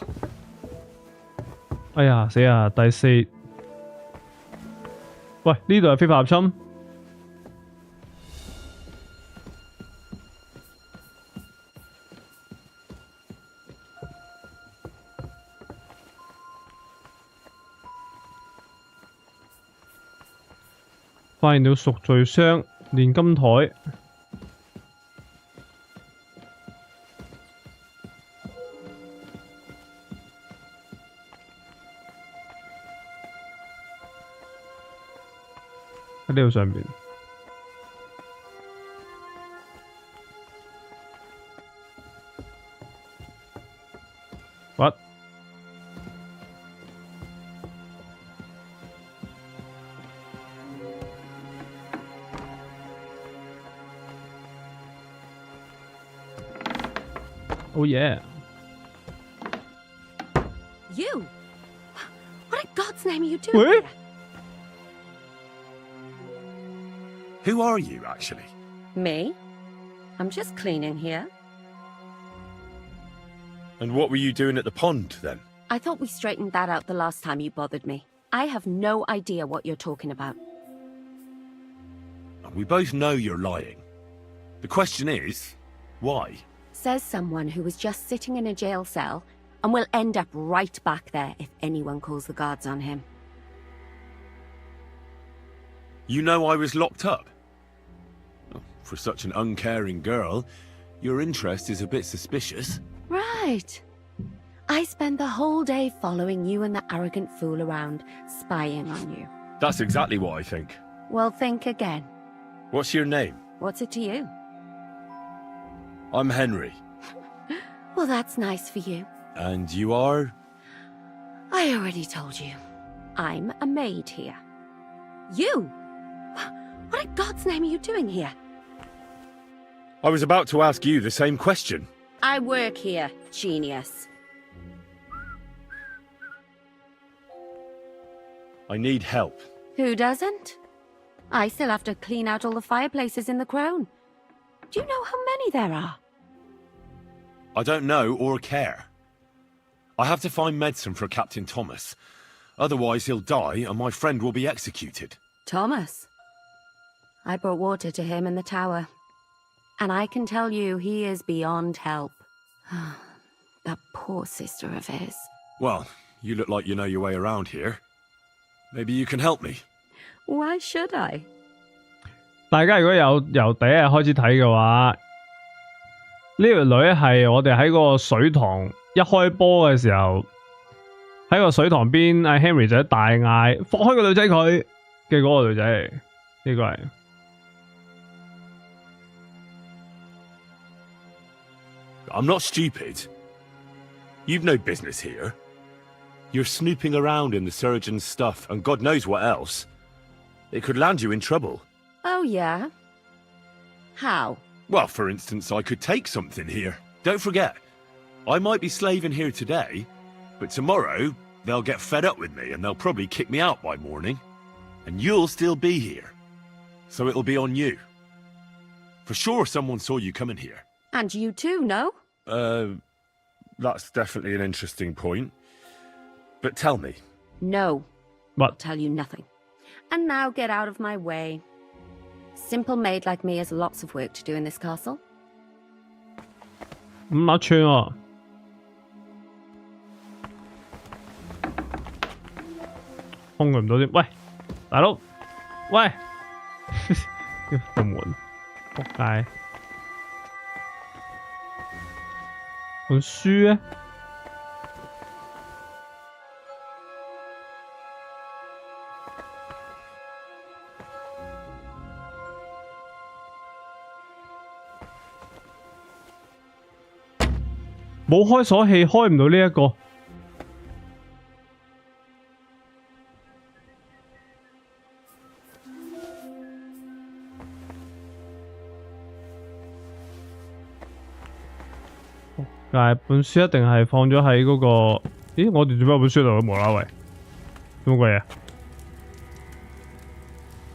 哎呀，死啊！第四，喂，呢度係非法入侵。發現了贖罪箱、煉金台。喺呢度上邊。What？ Oh yeah. You? What in God's name are you doing here? Who are you, actually? Me? I'm just cleaning here. And what were you doing at the pond, then? I thought we straightened that out the last time you bothered me. I have no idea what you're talking about. We both know you're lying. The question is, why? Says someone who was just sitting in a jail cell and will end up right back there if anyone calls the guards on him. You know I was locked up? For such an uncaring girl, your interest is a bit suspicious. Right. I spend the whole day following you and the arrogant fool around, spying on you. That's exactly what I think. Well, think again. What's your name? What's it to you? I'm Henry. Well, that's nice for you. And you are? I already told you. I'm a maid here. You? What in God's name are you doing here? I was about to ask you the same question. I work here, genius. I need help. Who doesn't? I still have to clean out all the fireplaces in the Crown. Do you know how many there are? I don't know or care. I have to find medicine for Captain Thomas. Otherwise he'll die and my friend will be executed. Thomas? I brought water to him in the tower. And I can tell you he is beyond help. That poor sister of his. Well, you look like you know your way around here. Maybe you can help me. Why should I? 大家如果由第一日開始睇嘅話，呢條女係我哋喺個水塘一開波嘅時候，喺個水塘邊，阿 Henry 就大嗌放開個女仔佢嘅嗰個女仔嚟，呢個係。I'm not stupid. You've no business here. You're snooping around in the surgeon's stuff and God knows what else. It could land you in trouble. Oh, yeah? How? Well, for instance, I could take something here. Don't forget, I might be slaving here today, but tomorrow they'll get fed up with me and they'll probably kick me out by morning. And you'll still be here. So it'll be on you. For sure someone saw you coming here. And you too, no? That's definitely an interesting point. But tell me. No. What? I'll tell you nothing. And now get out of my way. Simple maid like me has lots of work to do in this castle. 5寸喎，控佢唔到添。喂，大佬，喂，個門，仆街，本書咧？冇開鎖器，開唔到呢一個。但係本書一定係放咗喺嗰個。咦？我哋做咩有本書度？無啦喂，做乜鬼嘢？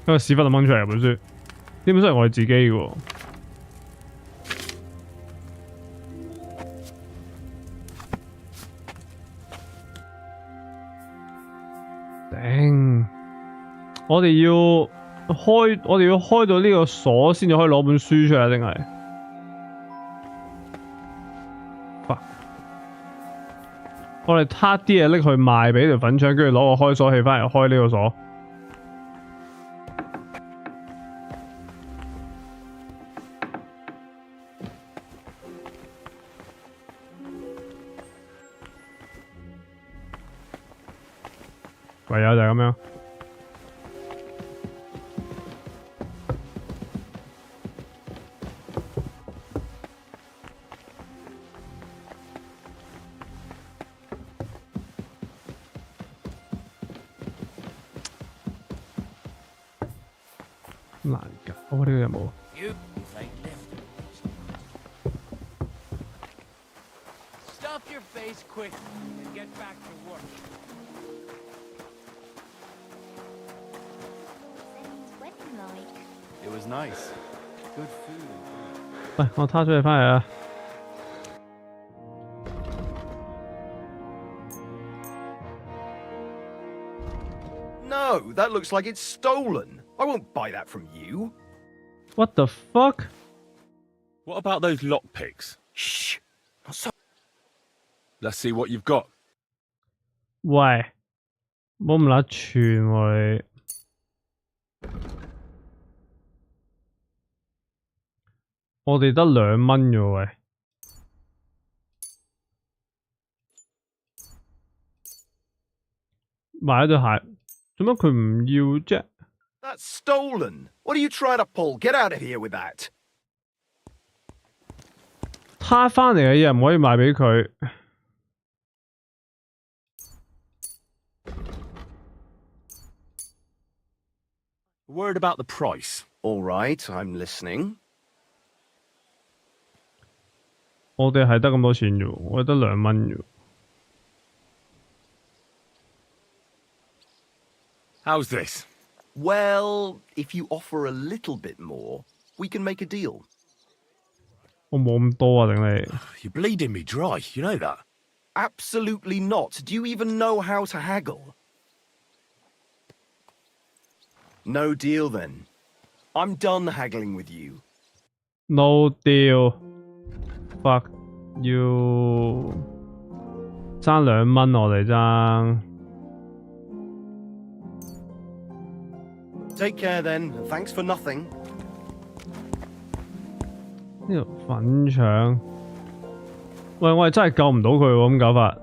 一個屎忽就掹出嚟本書，呢本書係我哋自己嘅喎。頂！我哋要開到呢個鎖先至可以攞本書出嚟，定係？我哋撻啲嘢拎去賣俾條粉腸，跟住攞個開鎖器翻嚟開呢個鎖。唯有就係咁樣。難搞呢個任務。Stuff your face quick and get back to work. It was nice. Good food. 喂，我攤咗你翻嚟啊！ No, that looks like it's stolen. I won't buy that from you. What the fuck? What about those lockpicks? Shh. Not so. Let's see what you've got. 喂，冇咁撚串喎你。我哋得2蚊啫喂。買咗對鞋，做乜佢唔要啫？ That's stolen. What are you trying to pull? Get out of here with that. 他翻嚟嘅嘢唔可以賣俾佢。A word about the price. All right, I'm listening. 我哋係得咁多錢啫喎，我得2蚊啫喎。How's this? Well, if you offer a little bit more, we can make a deal. 我冇咁多啊，定你？ You're bleeding me dry, you know that? Absolutely not. Do you even know how to haggle? No deal then. I'm done haggling with you. No deal. Fuck you. 爭2蚊我哋爭。Take care then. Thanks for nothing. 呢條粉腸，喂，我係真係救唔到佢喎，咁搞法。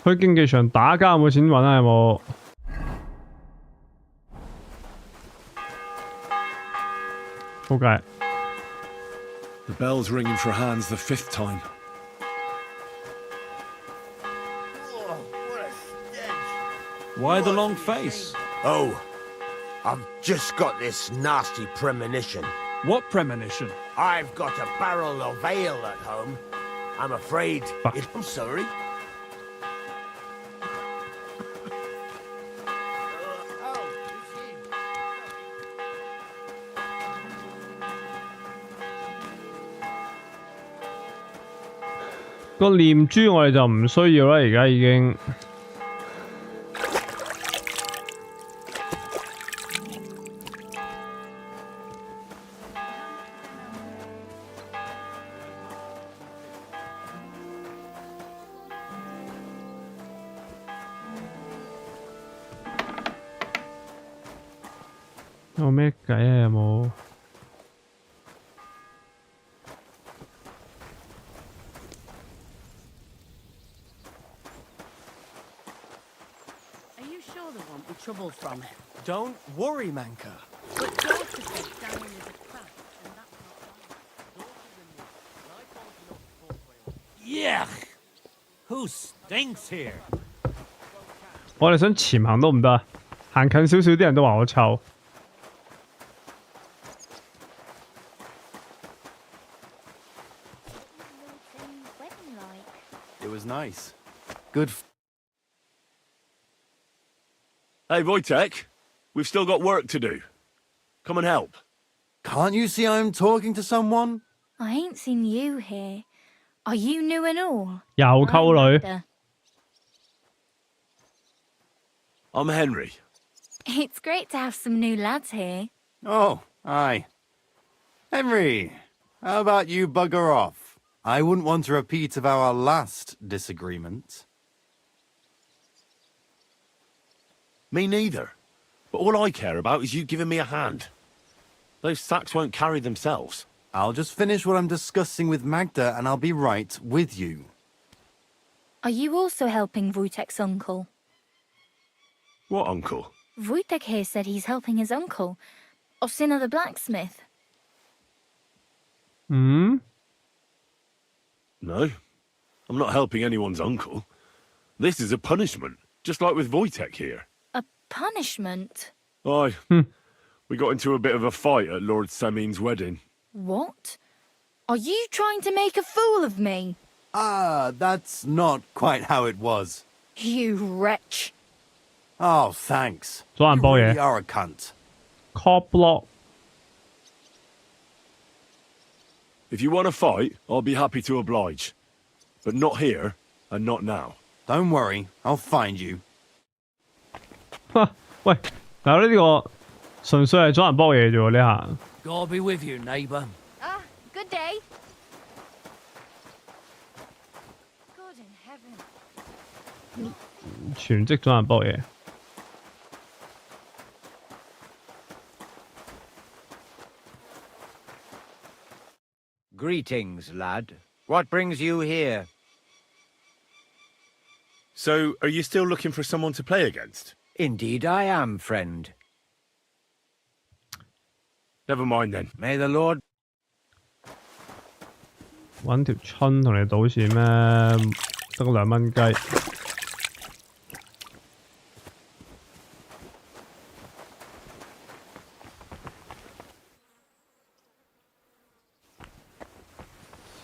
去競技場打交有冇錢揾啊？有冇？ Okay. The bell's ringing for hands the 5th time. Why the long face? Oh, I've just got this nasty premonition. What premonition? I've got a barrel of ale at home. I'm afraid I'm sorry.個念珠我哋就唔需要啦，而家已經。有咩計啊？有冇？ Trouble from it. Don't worry, Manka. But Daughter said Darren is a crack, and that's not Yuck! Who stinks here? 我哋想潛行都唔得，行近少少啲人都話我臭。It was nice. Good. Hey, Wojtek, we've still got work to do. Come and help. Can't you see I'm talking to someone? I ain't seen you here. Are you new and all? 又溝女。 I'm Henry. It's great to have some new lads here. Oh, aye. Henry, how about you bugger off? I wouldn't want a repeat of our last disagreement. Me neither. But all I care about is you giving me a hand. Those sacks won't carry themselves. I'll just finish what I'm discussing with Magda and I'll be right with you. Are you also helping Wojtek's uncle? What uncle? Wojtek here said he's helping his uncle, Osina the blacksmith. Hmm? No. I'm not helping anyone's uncle. This is a punishment, just like with Wojtek here. A punishment? Aye. We got into a bit of a fight at Lord Semin's wedding. What? Are you trying to make a fool of me? Ah, that's not quite how it was. You wretch. Oh, thanks. You really are a cunt. Cop block. If you want to fight, I'll be happy to oblige. But not here, and not now. Don't worry, I'll find you. 喂，嗱呢個純粹係阻人幫嘢啫喎呢下。God be with you, neighbour. Ah, good day. God in heaven. 全職阻人幫嘢。Greetings, lad. What brings you here? So, are you still looking for someone to play against? Indeed I am, friend. Never mind then. May the Lord 揾條春同你賭錢咩？得個2蚊雞。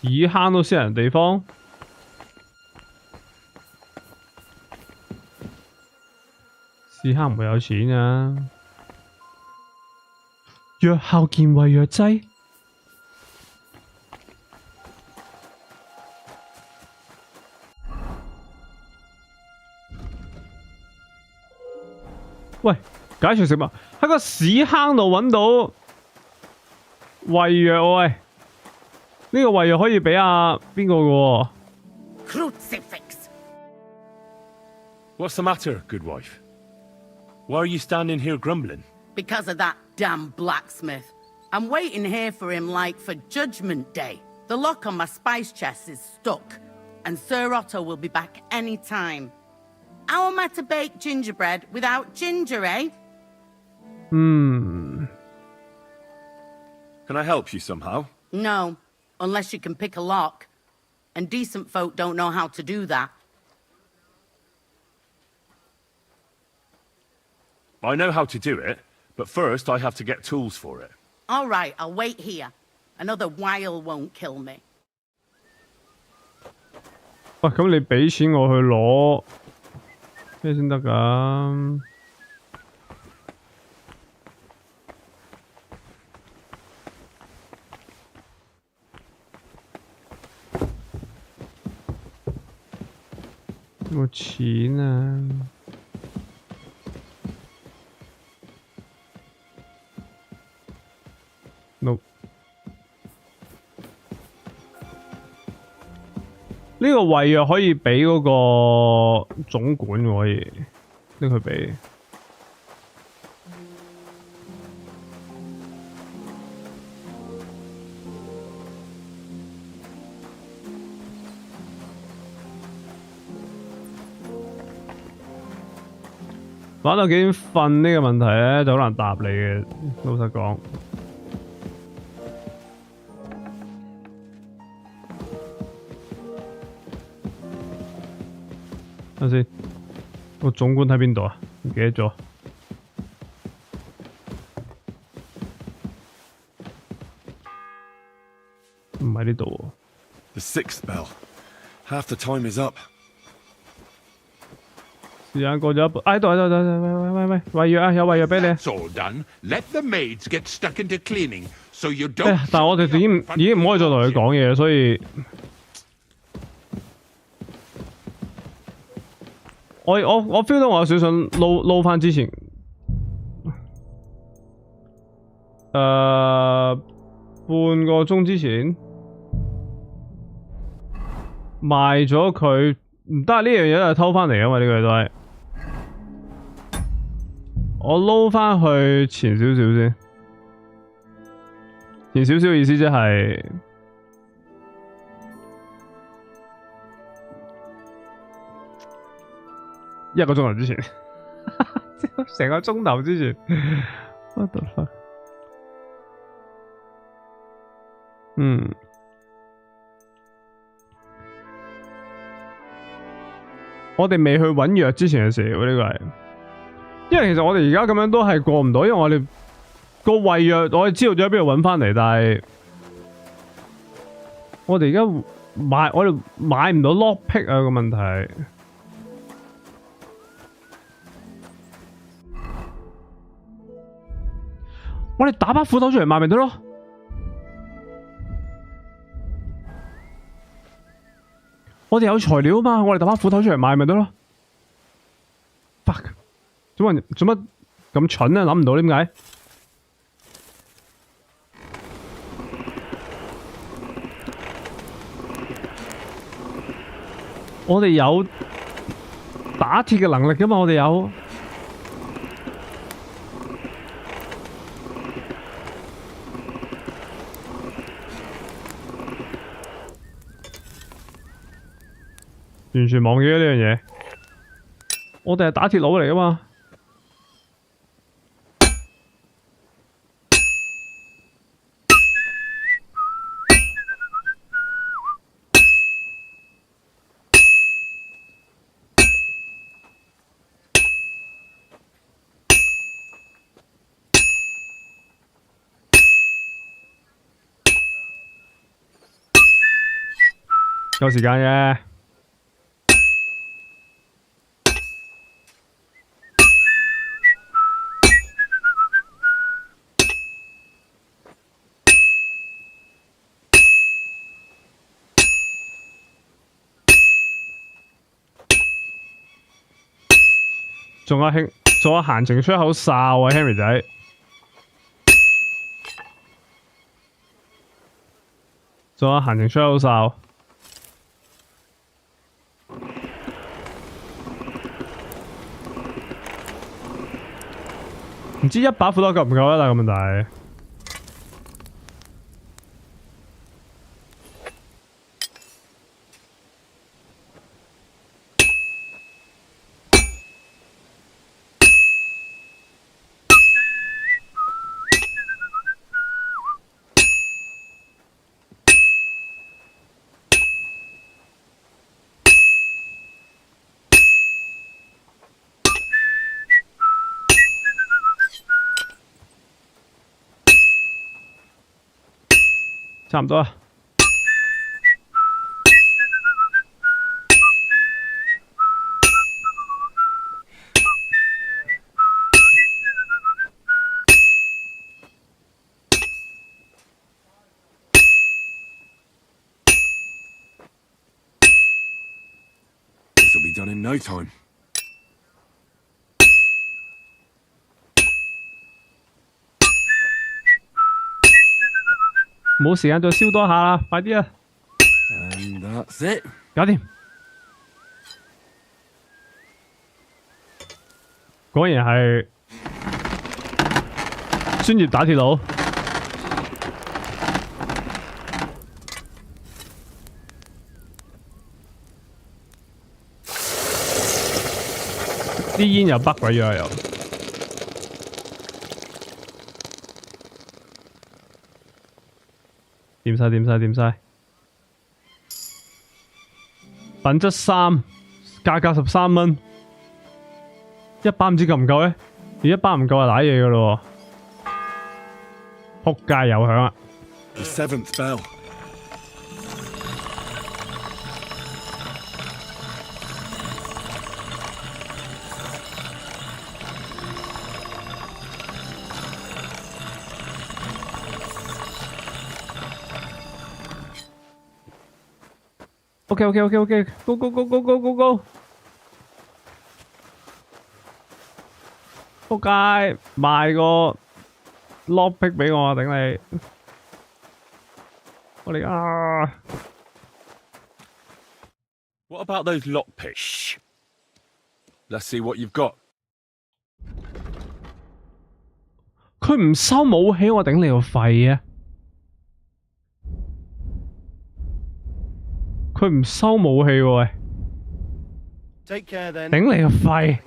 屎坑都私人地方，屎坑唔會有錢啊！藥效健胃藥劑。喂，解除食物喺個屎坑度揾到胃藥喎喂，呢個胃藥可以俾阿邊個嘅喎 Crucifix! What's the matter, good wife? Why are you standing here grumbling? Because of that damn blacksmith. I'm waiting here for him like for Judgment Day. The lock on my spice chest is stuck, and Sir Otto will be back any time. How am I to bake gingerbread without ginger, eh? Can I help you somehow? No, unless you can pick a lock. And decent folk don't know how to do that. I know how to do it, but first I have to get tools for it. All right, I'll wait here. Another while won't kill me. 喂，咁你俾錢我去攞咩先得㗎？冇錢啊！No， 呢個胃藥可以俾嗰個總管喎，可以拎佢俾。玩到幾點瞓呢個問題咧，就好難答你嘅。老實講，等先，個總管喺邊度啊？唔記得咗。唔喺呢度喎。The 6th bell. Half the time is up. 時間過咗一半，喺度，喂，胃藥啊，有胃藥俾你。That's all done. Let the maids get stuck into cleaning, so you don't. 但係我哋已經唔可以再同佢講嘢，所以我 feel 到我有少少撈翻之前，半個鐘之前賣咗佢，唔得，呢樣嘢都係偷翻嚟㗎嘛，呢個都係。我撈翻去前少少先，前少少意思即係1個鐘頭之前，成個鐘頭之前 ，what the fuck？ 我哋未去揾藥之前嘅事喎，呢個係。因為其實我哋而家咁樣都係過唔到，因為我哋個胃藥我哋知道咗喺邊度揾翻嚟，但係我哋而家我哋買唔到 lockpick 啊個問題。我哋打把斧頭出嚟賣咪得咯。我哋有材料啊嘛，我哋打把斧頭出嚟賣咪得咯。fuck！ 做乜咁蠢啊？諗唔到點解？我哋有打鐵嘅能力㗎嘛，我哋有。完全忘記咗呢樣嘢。我哋係打鐵佬嚟㗎嘛。有時間嘅。仲有閒情出口哨啊 ，Henry 仔。仲有閒情出口哨。唔知一把斧頭夠唔夠啊？但係個問題。差唔多啊。This'll be done in no time. 冇時間再燒多下啦，快啲啊！ And that's it. 搞掂。果然係專業打鐵佬。啲煙又北鬼咗又。掂晒，掂晒，掂晒。品質3，價格13蚊。一把唔知夠唔夠呢？如果一把唔夠就瀨嘢噶咯喎。撲街又響啊 The 7th bell. OK， go go go go go go go！ 仆街，賣個 lockpick 俾我啊！頂你！我哋啊 What about those lockpicks? Let's see what you've got. 佢唔收武器，我頂你個肺啊！佢唔收武器喎，喂！ Take care then. 頂你個肺！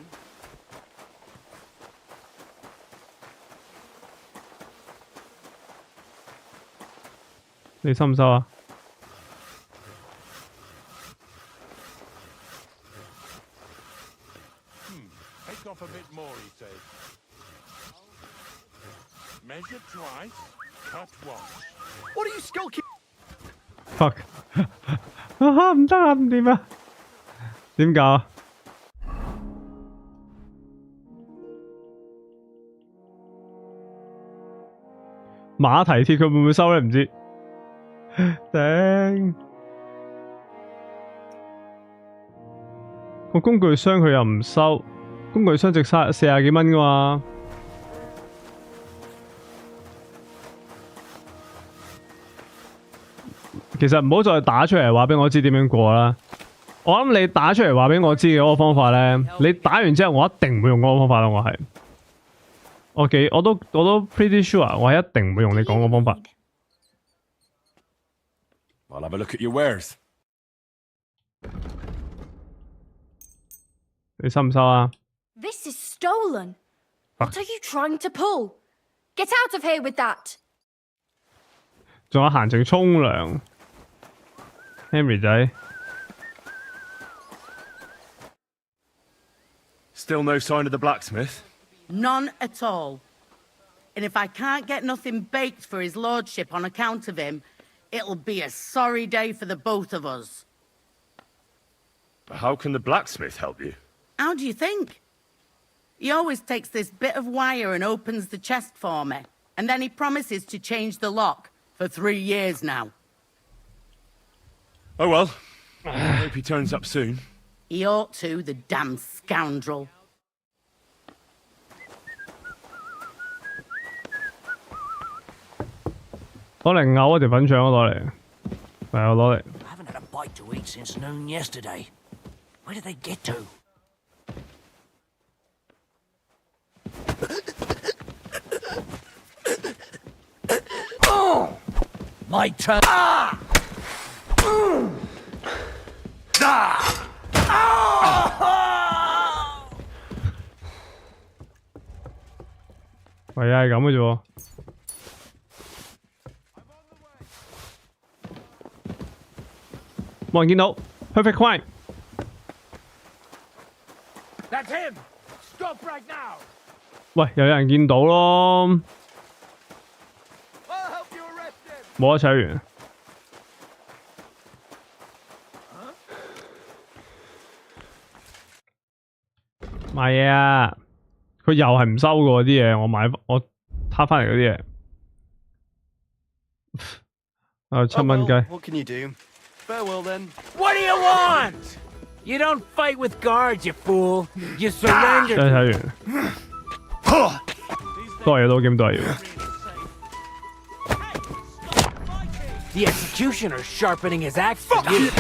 你收唔收啊？ Take off a bit more, he says. Measure twice, cut once. What are you skulking? Fuck！ 啊唔得啊，唔掂啊！點搞啊？馬蹄鐵佢會唔會收咧？唔知。頂！個工具箱佢又唔收，工具箱值40幾蚊噶嘛。其實唔好再打出嚟話俾我知點樣過啦。我諗你打出嚟話俾我知嘅嗰個方法咧，你打完之後我一定唔會用嗰個方法咯。我都 pretty sure 我係一定唔會用你講嗰個方法。I'll have a look at your wares. 你收唔收啊？ This is stolen. What are you trying to pull? Get out of here with that. 仲有閒情沖涼 ，Henry 仔。 Still no sign of the blacksmith? None at all. And if I can't get nothing baked for his lordship on account of him, it'll be a sorry day for the both of us. How can the blacksmith help you? How do you think? He always takes this bit of wire and opens the chest for me. And then he promises to change the lock for 3 years now. Oh well. I hope he turns up soon. He ought to, the damn scoundrel. 攞嚟咬嗰條粉腸，攞嚟，係我攞嚟。I haven't had a bite to eat since noon yesterday. Where did they get to? Oh! My turn. Ah! Ah! Ah! 係啊，係咁嘅啫喎。冇人見到 ，perfect crime。That's him. Stop right now. 喂，又有人見到咯，冇得搶完。買嘢啊！佢又係唔收嘅啲嘢，我攤翻嚟嗰啲嘢。7蚊雞。What can you do? Farewell then. What do you want? You don't fight with guards, you fool. You 真 surrender. 係睇完。多嘢都兼多嘢。The executioner's sharpening his axe for you.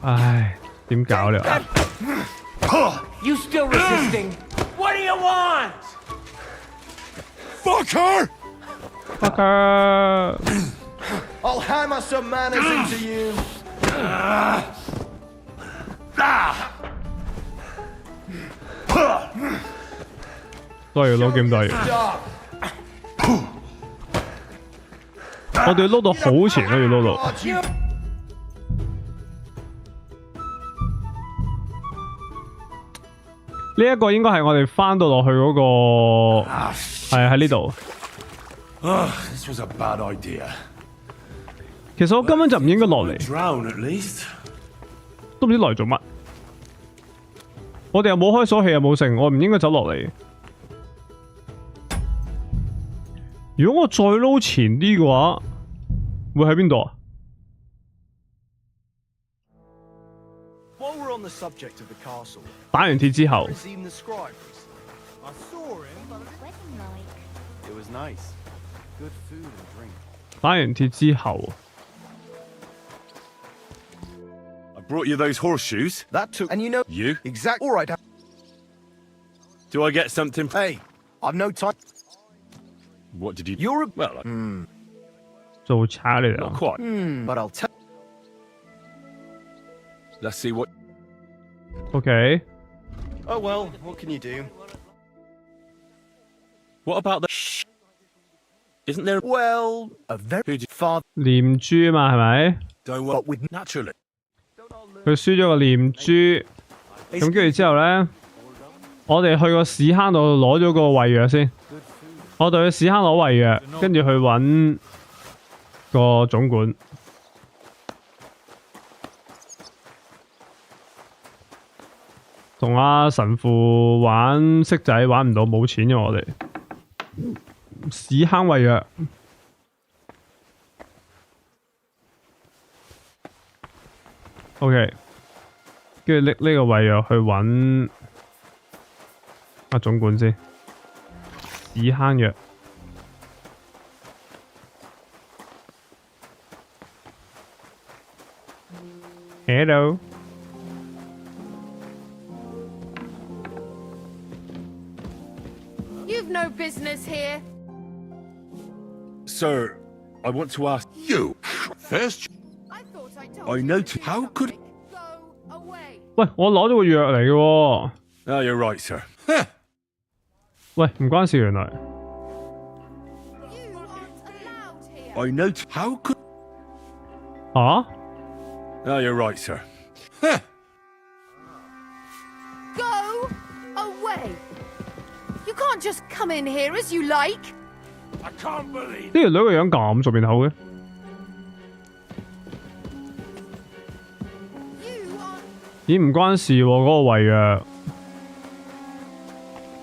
唉，點搞咧 You still resisting? What do you want? Fucker! Fucker! I'll hammer some manners into you. 多嘢撈兼多嘢。我哋撈到好前都要撈到。呢一個應該係我哋翻到落去嗰個，係喺呢度。This was a bad idea. 其實我根本就唔應該落嚟， Drown at least. 都唔知落嚟做乜。我哋又冇開鎖器，又冇剩，我唔應該走落嚟。如果我再撈前啲嘅話，會喺邊度啊？ While we're on the subject of the castle, 打完鐵之後， I've seen the scribe recently. I saw him, but It was nice. Good food and drink. 打完鐵之後， I brought you those horseshoes. That took, and you know, You? exact. All right. Do I get something? Hey, I've no time. What did you? You're a. Well,做賊嚟 not 啊！ quite. But I'll tell. Let's see what. OK， Oh well, what can you do? What about the? Isn't there? Well, a very far. 念珠啊嘛，係咪？ Don't worry. But with naturally. 佢輸咗個念珠，咁跟住之後咧，我哋去個屎坑度攞咗個胃藥先。我哋去屎坑攞胃藥，跟住去揾個總管。同阿神父玩色仔玩唔到，冇錢嘅我哋。屎坑胃藥。OK， 跟住拎呢個胃藥去揾阿總管先。屎坑藥。Hello。 You've no business here. Sir, I want to ask you first. I thought I told I noticed. How could? Go away. 喂，我攞咗個藥嚟嘅喎。 Oh, you're right, sir. 喂，唔關事原來。 You aren't allowed here. I noticed. How could? 啊？ Oh, you're right, sir. Go away. You can't just come in here as you like. I can't believe. 呢條女個樣咁熟面口嘅。咦，唔關事喎，嗰個違約。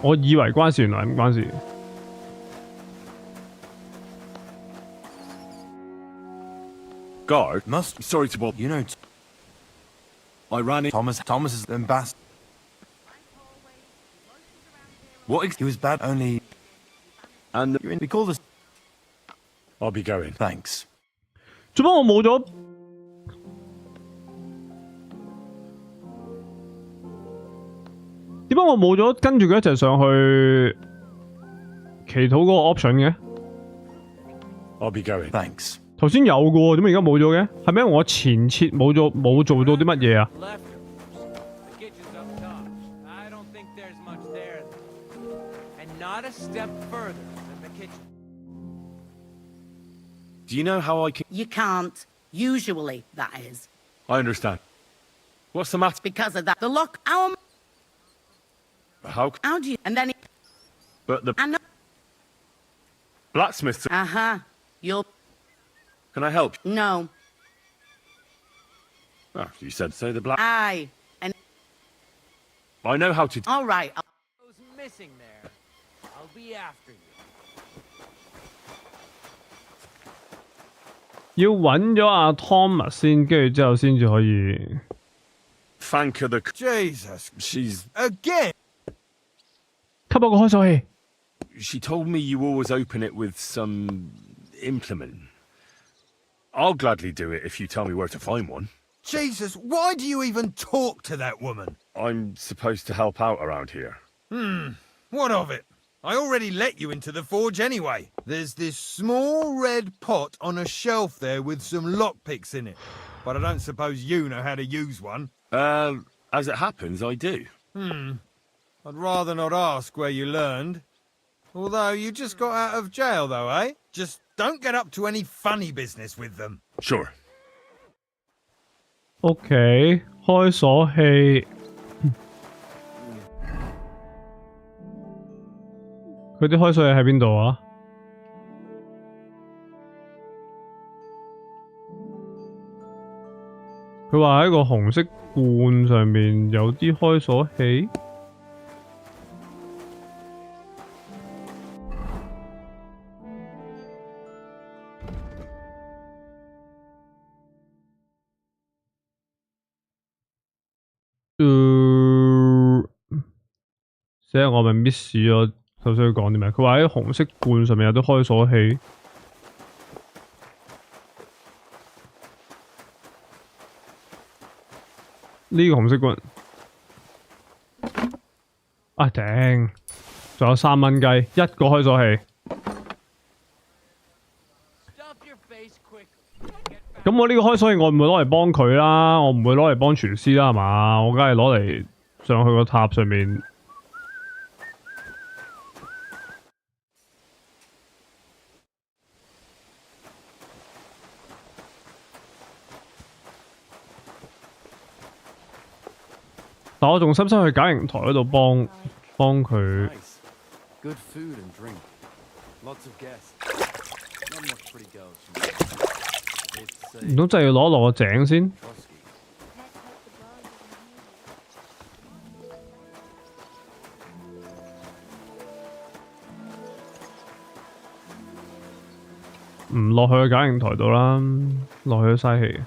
我以為關事，原來唔關事。Guard, sorry to bother. You know, I ran in. Thomas is the ambassador. What? He was bad only. And we call this. I'll be going. Thanks. 做乜我冇咗？點解我冇咗跟住佢一齊上去祈禱嗰個 option 嘅 I'll be going. Thanks. 頭先有嘅喎，點解而家冇咗嘅？係咪我前設冇做到啲乜嘢啊？ Not a step further than the kitchen. Do you know how I can? You can't. Usually, that is. I understand. What's the matter? Because of that. The lock, our... How do you... And then... But the... And... Blacksmith... Uh-huh. You'll... Can I help? No. Oh, you said so. The black... Aye. And... I know how to... All right. Who's missing there? I'll be after you. 要揾咗阿 Thomas 先，跟住之後先至可以。Thank her the... Jesus. She's... Again? 吸我個開鎖器。She told me you always open it with some implement. I'll gladly do it if you tell me where to find one. Jesus, why do you even talk to that woman? I'm supposed to help out around here. What of it? I already let you into the forge anyway. There's this small red pot on a shelf there with some lockpicks in it. But I don't suppose you know how to use one. As it happens, I do. I'd rather not ask where you learned. Although you just got out of jail though, eh? Just don't get up to any funny business with them. Sure. OK， 開鎖器。佢啲開鎖器喺邊度啊？佢話喺個紅色罐上面有啲開鎖器。死啦！我咪 miss 咗頭先佢講啲咩？佢話喺紅色罐上面有啲開鎖器。呢個紅色罐啊頂！仲有3蚊雞，一個開鎖器。咁我呢個開鎖器我唔會攞嚟幫佢啦，我唔會攞嚟幫廚師啦，係嘛？我梗係攞嚟上去個塔上面。但我仲深深去解刑台嗰度幫佢。Good food and drink. Lots of guests. Not much pretty girls. 唔通真係要攞落個井先？唔落去個解刑台度啦，落去都嘥氣。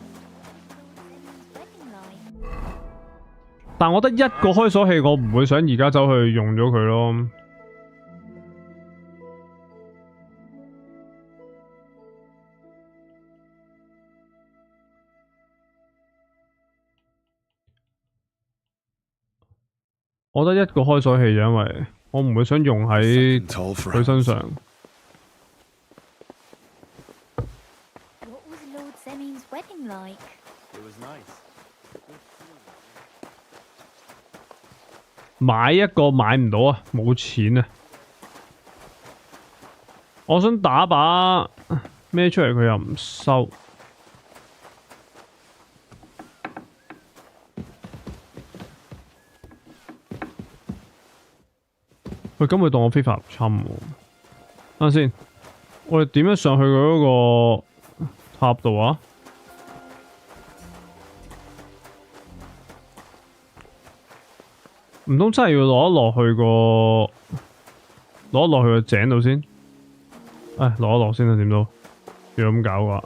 但我覺得一個開鎖器，我唔會想而家走去用咗佢咯。我覺得一個開鎖器，因為我唔會想用喺佢身上。What was Lord Zemming's wedding like? It was nice. 買一個買唔到啊，冇錢啊！我想打把咩出嚟，佢又唔收。喂，咁佢當我非法入侵喎。等陣先，我哋點樣上去佢嗰個塔度啊？唔通真係要攞落去個井度先？唉，攞落先啦，點都要咁搞嘅話。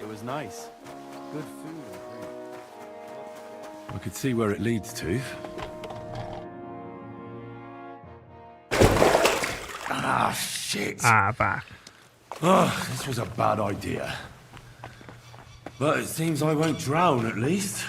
It was nice. Good food. I could see where it leads to. Ah, shit. Fuck. Oh, this was a bad idea. But it seems I won't drown, at least.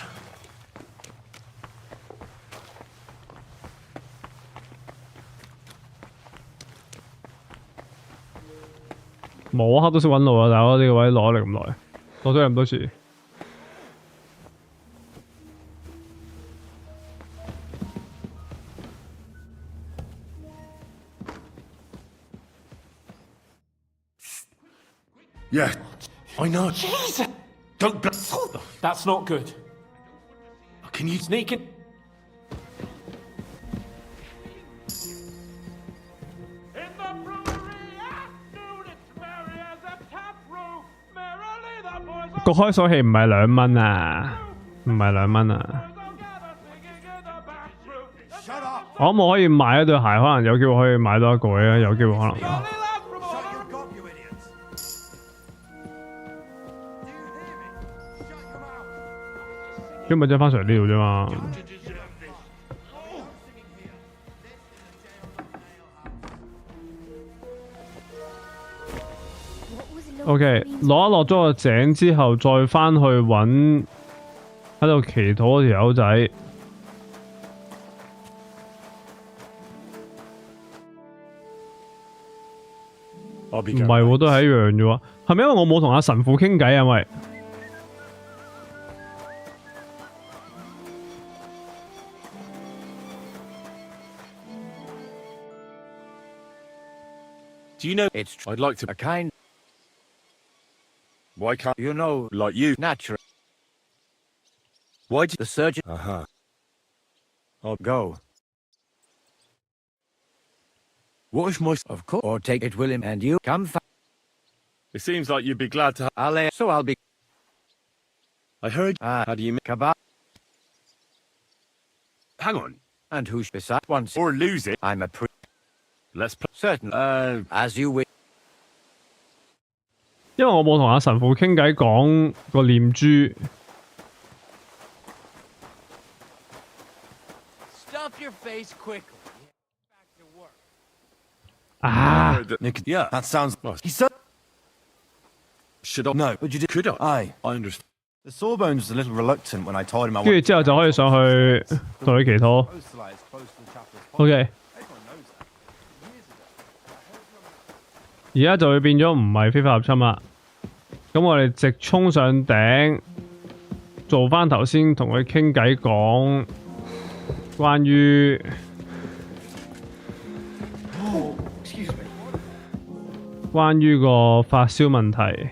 摸黑都識揾路啊！大佬呢個位攞嚟咁耐，攞咗咁多次。Yeah, I know. Jesus! Don't. That's not good. Can you sneak in?個開鎖器唔係2蚊啊，唔係2蚊啊！我諗我可以買一對鞋，可能有機會可以買多一個嘅，有機會可能。咁咪即係翻上嚟呢度啫嘛。OK， 攞落咗個井之後，再翻去揾喺度祈禱嗰條友仔。唔係喎，都係一樣啫喎。係咪因為我冇同阿神父傾偈啊？喂。Do you know? It's I'd like to. a kind. Why can't you know? Like you. Natural. Why did the surgeon? I'll go. What if my? Of course. Or take it, William, and you come. It seems like you'd be glad to. So I'll be. I heard. How do you mean? Kebab. Hang on. And who's beside once or lose it? I'm a priest. Let's play. Certain. As you wish. 因為我冇同阿神父傾偈講個念珠。Stuff your face quickly. Back to work. Yeah, that sounds. He said. Should I? No, but you did. Could I? I understand. The Sawbones was a little reluctant when I told him I. 跟住之後就可以上去同佢祈禱。OK。而家就會變咗唔係非法入侵啦。咁我哋直衝上頂，做翻頭先同佢傾偈講關於個發燒問題，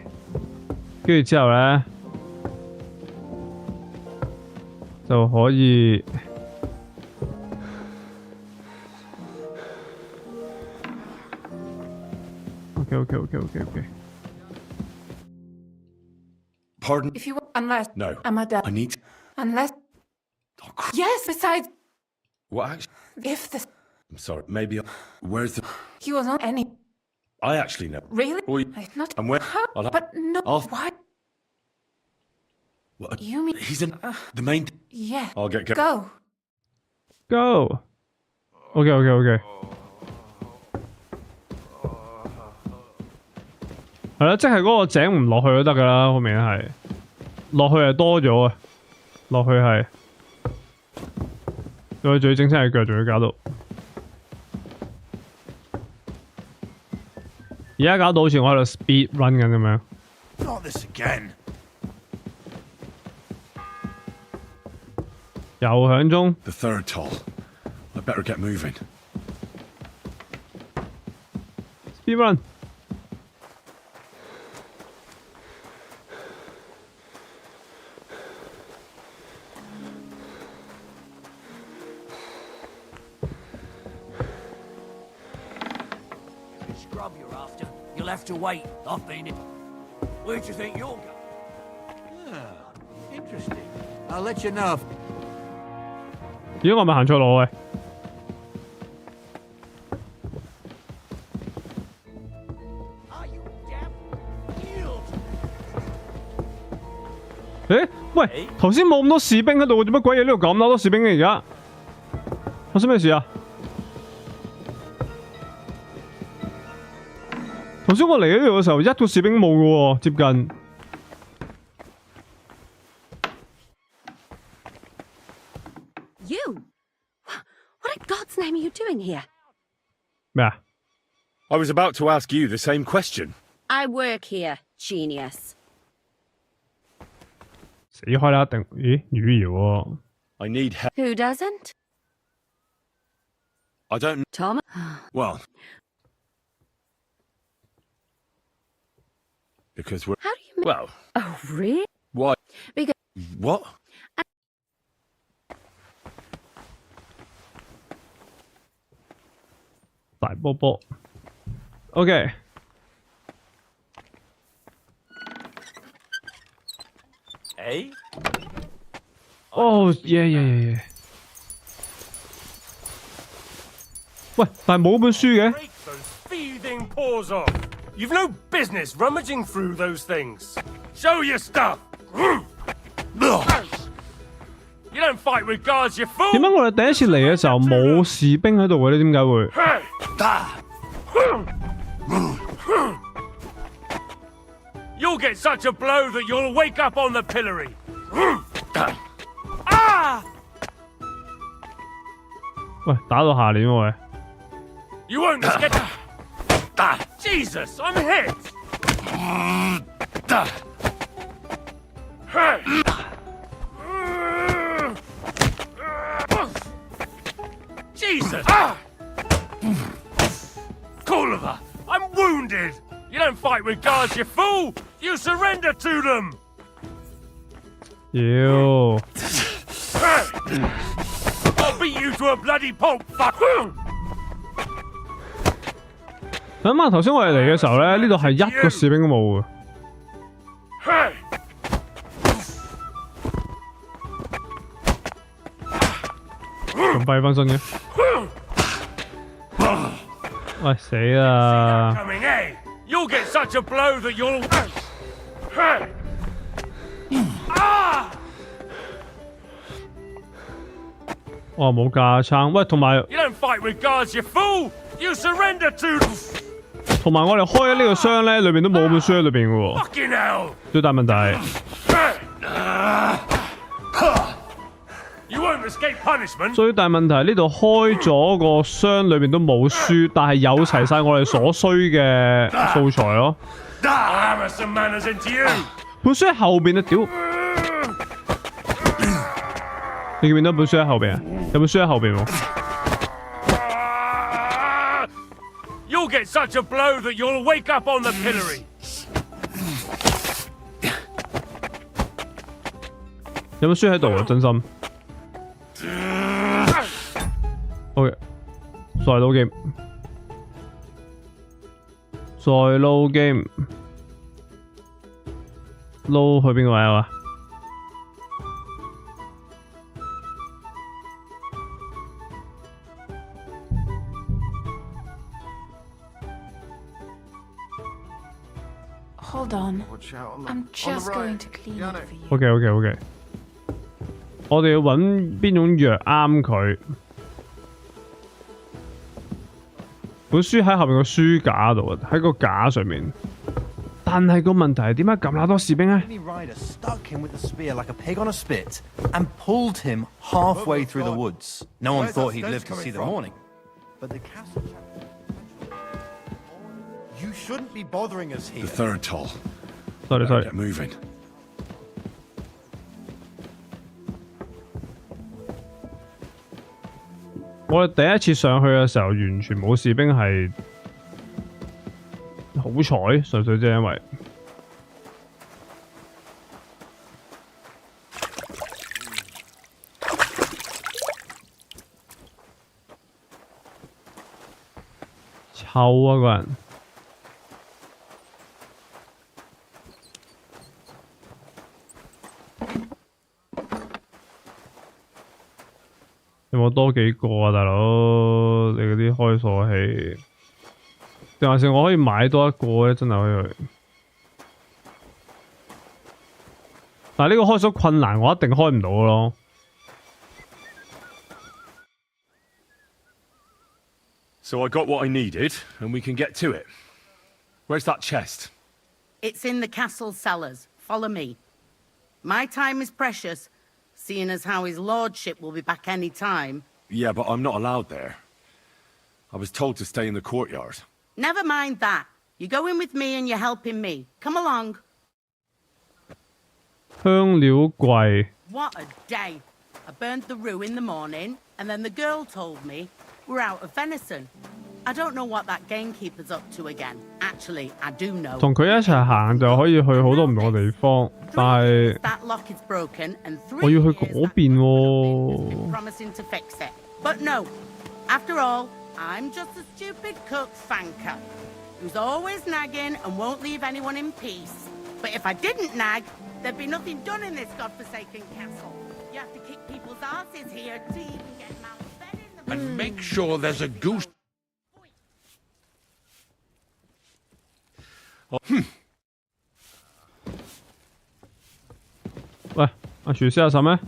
跟住之後咧就可以。Okay. Pardon? If you unless No. I'm a I need. unless yes. Besides, What? Actually, if the I'm sorry. Maybe. Where's the? he was on any I actually know. really, Or not and where? how, I'll- but no. I'll- Why? What? You mean He's in the main. yeah? I'll get Go. Go. Okay. 係啦，即係嗰個井唔落去都得㗎啦，好明顯係落去係多咗啊，落去係，佢仲要整親隻腳，仲要搞到，而家搞到好似我喺度 speed run 緊咁樣。Not this again. 又響鐘。The third toll. I better get moving. Speed run. Scrub you're after. You'll have to wait. I've been in. Where do you think you'll go? Interesting. I'll let you know. 咦，我咪行錯路喂？誒，喂，頭先冇咁多士兵喺度，做乜鬼嘢？呢度咁多士兵嘅而家，發生咩事啊？頭先我嚟呢度嘅時候，一個士兵都冇嘅喎，接近。You? What in God's name are you doing here? 咩啊 I was about to ask you the same question. I work here, genius. 死開啦！定咦羽瑤喎 I need help. Who doesn't? I don't. Tom? Well, because we're. How do you mean? Well, Oh, really? why? Because What? 大波波。OK。Eh? Oh yeah yeah yeah yeah。喂，但係冇本書嘅。 Break those thieving paws off. You've no business rummaging through those things. Show your stuff. You don't fight with guards, you fool. 點解我哋第一次嚟嘅時候冇士兵喺度嘅咧？點解會？ You'll get such a blow that you'll wake up on the pillory. Ah! 喂，打到下年喎喂。 You won't escape. Jesus, I'm hit. Jesus. Kulva, I'm wounded. You don't fight with guards, you fool. You surrender to them. 妖。 I'll beat you to a bloody pulp. Fuck. 諗下頭先我哋嚟嘅時候咧，呢度係一個士兵都冇嘅。咁快翻身嘅？喂，死啦！ Coming, eh? You'll get such a blow that you'll. Ah! 哇，冇架撐。喂，同埋 You don't fight with guards, you fool. You surrender to. 同埋我哋開咗呢個箱咧，裏邊都冇本書喺裏邊嘅喎。 Fucking hell! 最大問題。 You won't escape punishment. 最大問題呢度開咗個箱，裏邊都冇書，但係有齊晒我哋所需嘅素材咯。 I'll hammer some manners into you. 本書喺後邊啊！屌，你見唔見到本書喺後邊啊？有本書喺後邊喎。 You'll get such a blow that you'll wake up on the pillory. 有本書喺度啊！真心。OK， 再撈 game， 再撈 game， 撈去邊個位啊？ Hold on. I'm just going to clean it for you. OK， 我哋要揾邊種藥啱佢。本書喺後面個書架度啊，喺個架上面。但係個問題係點解咁乸多士兵咧？ Rider stuck him with a spear like a pig on a spit and pulled him halfway through the woods. No one thought he'd live to see the morning. But the castle. You shouldn't be bothering us here. The third toll. Sorry. Get moving. 我哋第一次上去嘅時候，完全冇士兵係好彩，純粹即係因為臭啊個人。有冇多幾個啊，大佬？你嗰啲開鎖器，定還是我可以買多一個咧？真係可以去。但係呢個開鎖困難，我一定開唔到咯。So I got what I needed, and we can get to it. Where's that chest? It's in the castle cellars. Follow me. My time is precious, seeing as how his lordship will be back any time. Yeah, but I'm not allowed there. I was told to stay in the courtyard. Never mind that. You're going with me and you're helping me. Come along. 香料櫃。What a day. I burned the roux in the morning, and then the girl told me we're out of venison. I don't know what that gamekeeper's up to again. Actually, I do know. 同佢一齊行就可以去好多唔同嘅地方，但係 That lock is broken, and 我要去嗰邊喎。promising to fix it. But no. After all, I'm just a stupid cook fanker who's always nagging and won't leave anyone in peace. But if I didn't nag, there'd be nothing done in this godforsaken castle. You have to kick people's asses here to even get them out of bed in the morning. And make sure there's a goose. 喂，阿廚師阿嬸咩？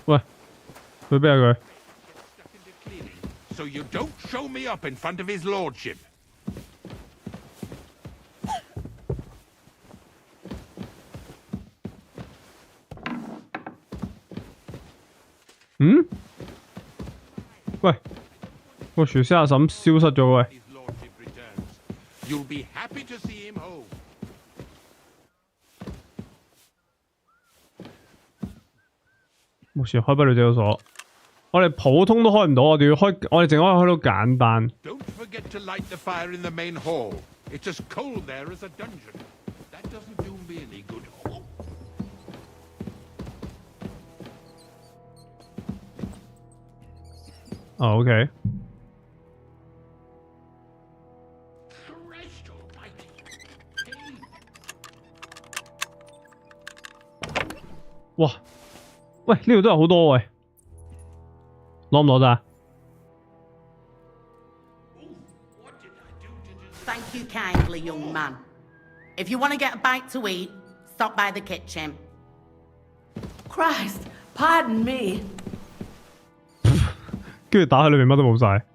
喂，去邊啊佢？ So you don't show me up in front of his lordship. 嗯？喂，個廚師阿嬸消失咗喂。You'll be happy to see him home. 目前開不了這個鎖，我哋普通都開唔到，我哋要開，我哋淨可以開到簡單。Don't forget to light the fire in the main hall. It's as cold there as a dungeon. That doesn't do me any good. Oh, okay. 哇！喂，呢度都有好多喂，攞唔攞得啊？ Thank you kindly, young man. If you want to get a bite to eat, stop by the kitchen. Christ, pardon me. 跟住打喺裏面乜都冇晒。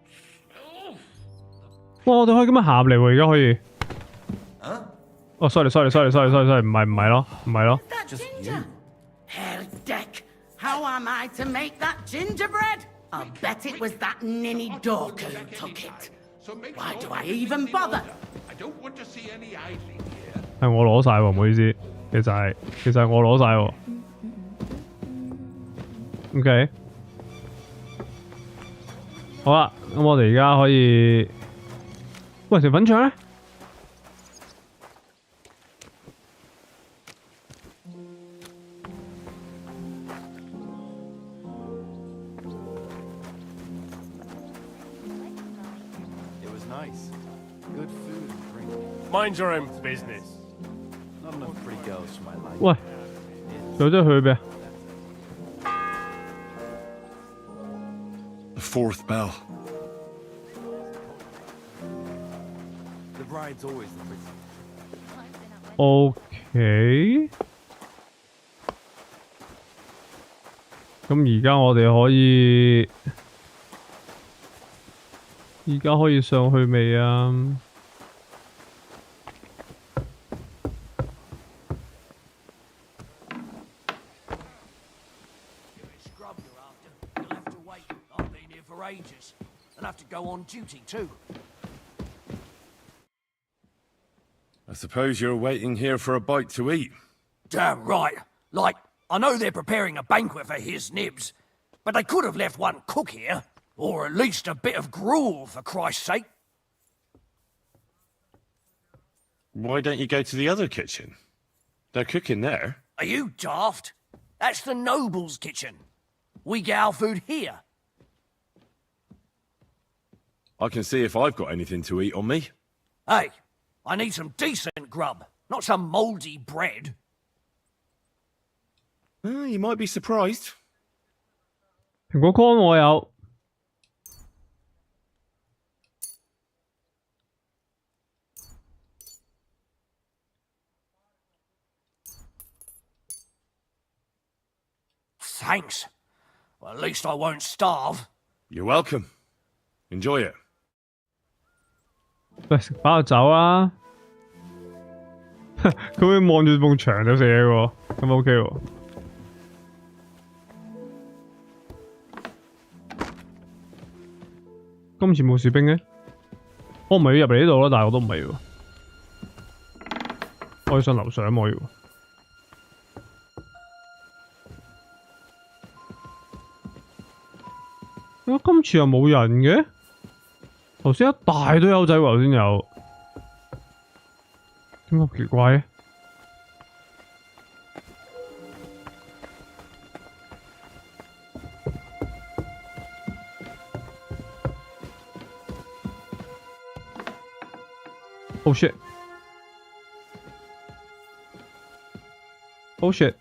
哇！我哋可以咁樣行入嚟喎，而家可以。哦，sorry，唔係咯。 Deck, how am I to make that gingerbread? I'll bet it was that ninny Dorker who took it. Why do I even bother? I don't want to see any idling here. 係我攞晒喎，唔好意思。其實係我攞晒喎。OK。好啦，咁我哋而家可以，喂條粉腸咧？ Mind your own business. Not enough pretty girls for my life. 喂，有得去邊？ The fourth bell. The bride's always the pretty. OK。咁而家我哋可以，而家可以上去未啊？ And have to go on duty too. I suppose you're waiting here for a bite to eat. Damn right. Like, I know they're preparing a banquet for his nibs, but they could have left one cook here, or at least a bit of gruel, for Christ's sake. Why don't you go to the other kitchen? They're cooking there. Are you daft? That's the noble's kitchen. We get our food here. I can see if I've got anything to eat on me. Hey, I need some decent grub, not some mouldy bread. You might be surprised. 蘋果乾我有。Thanks. Well, at least I won't starve. You're welcome. Enjoy it. 喂，食飽就走啦。佢會望住埲牆就食嘢喎，咁 OK 喎。今次冇士兵嘅，我唔係要入嚟呢度咯，但係我都唔係喎。我要上樓上我要。今次又冇人嘅，頭先一大堆友仔喎，頭先有，點解咁奇怪嘅？Oh shit! Oh shit!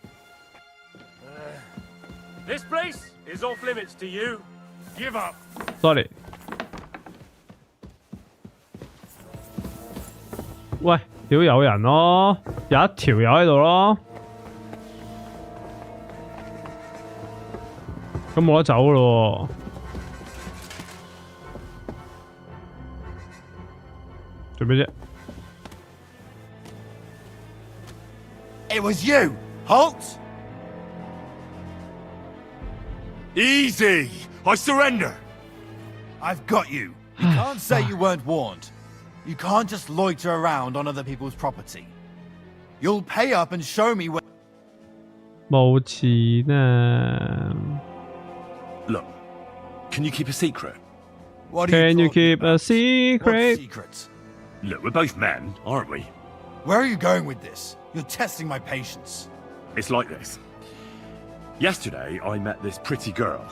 This place is off limits to you. Give up. Sorry. 喂，屌有人咯，有一條友喺度咯，咁冇得走咯喎，做咩啫 It was you, Halt! Easy! I surrender! I've got you. You can't say you weren't warned. You can't just loiter around on other people's property. You'll pay up and show me where... 冇錢啊 Look, can you keep a secret? What are Can you you talking keep a about? secret? What secret? Look, we're both men, aren't we? Where are you going with this? You're testing my patience. It's like this. Yesterday, I met this pretty girl.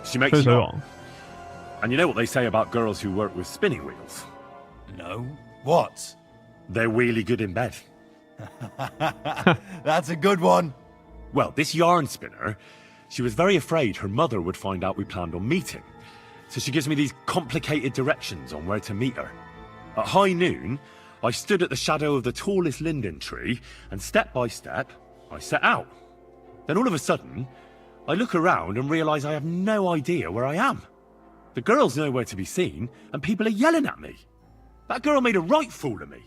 She makes 吹水 you... 王 And you know what they say about girls who work with spinning wheels? No. What? They're really good in bed. That's a good one. Well, this yarn spinner, she was very afraid her mother would find out we planned on meeting. So she gives me these complicated directions on where to meet her. At high noon, I stood at the shadow of the tallest linden tree, and step by step, I set out. Then all of a sudden, I look around and realise I have no idea where I am. The girl's nowhere to be seen, and people are yelling at me. That girl made a right fool of me.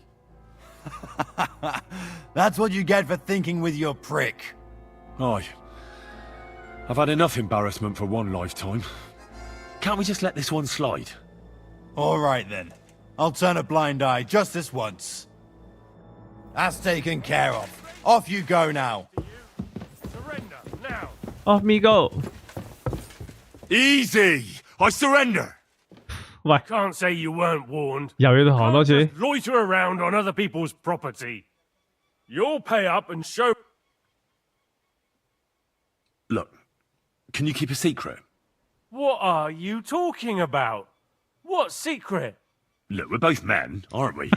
That's what you get for thinking with your prick. Aye. I've had enough embarrassment for one lifetime. Can't we just let this one slide? All right then. I'll turn a blind eye just this once. That's taken care of. Off you go now. Surrender now. Off me go. Easy! I surrender! 喂， Can't say you weren't warned. 又要行多次。 Loiter around on other people's property. You'll pay up and show... Look, can you keep a secret? What are you talking about? What secret? Look, we're both men, aren't we?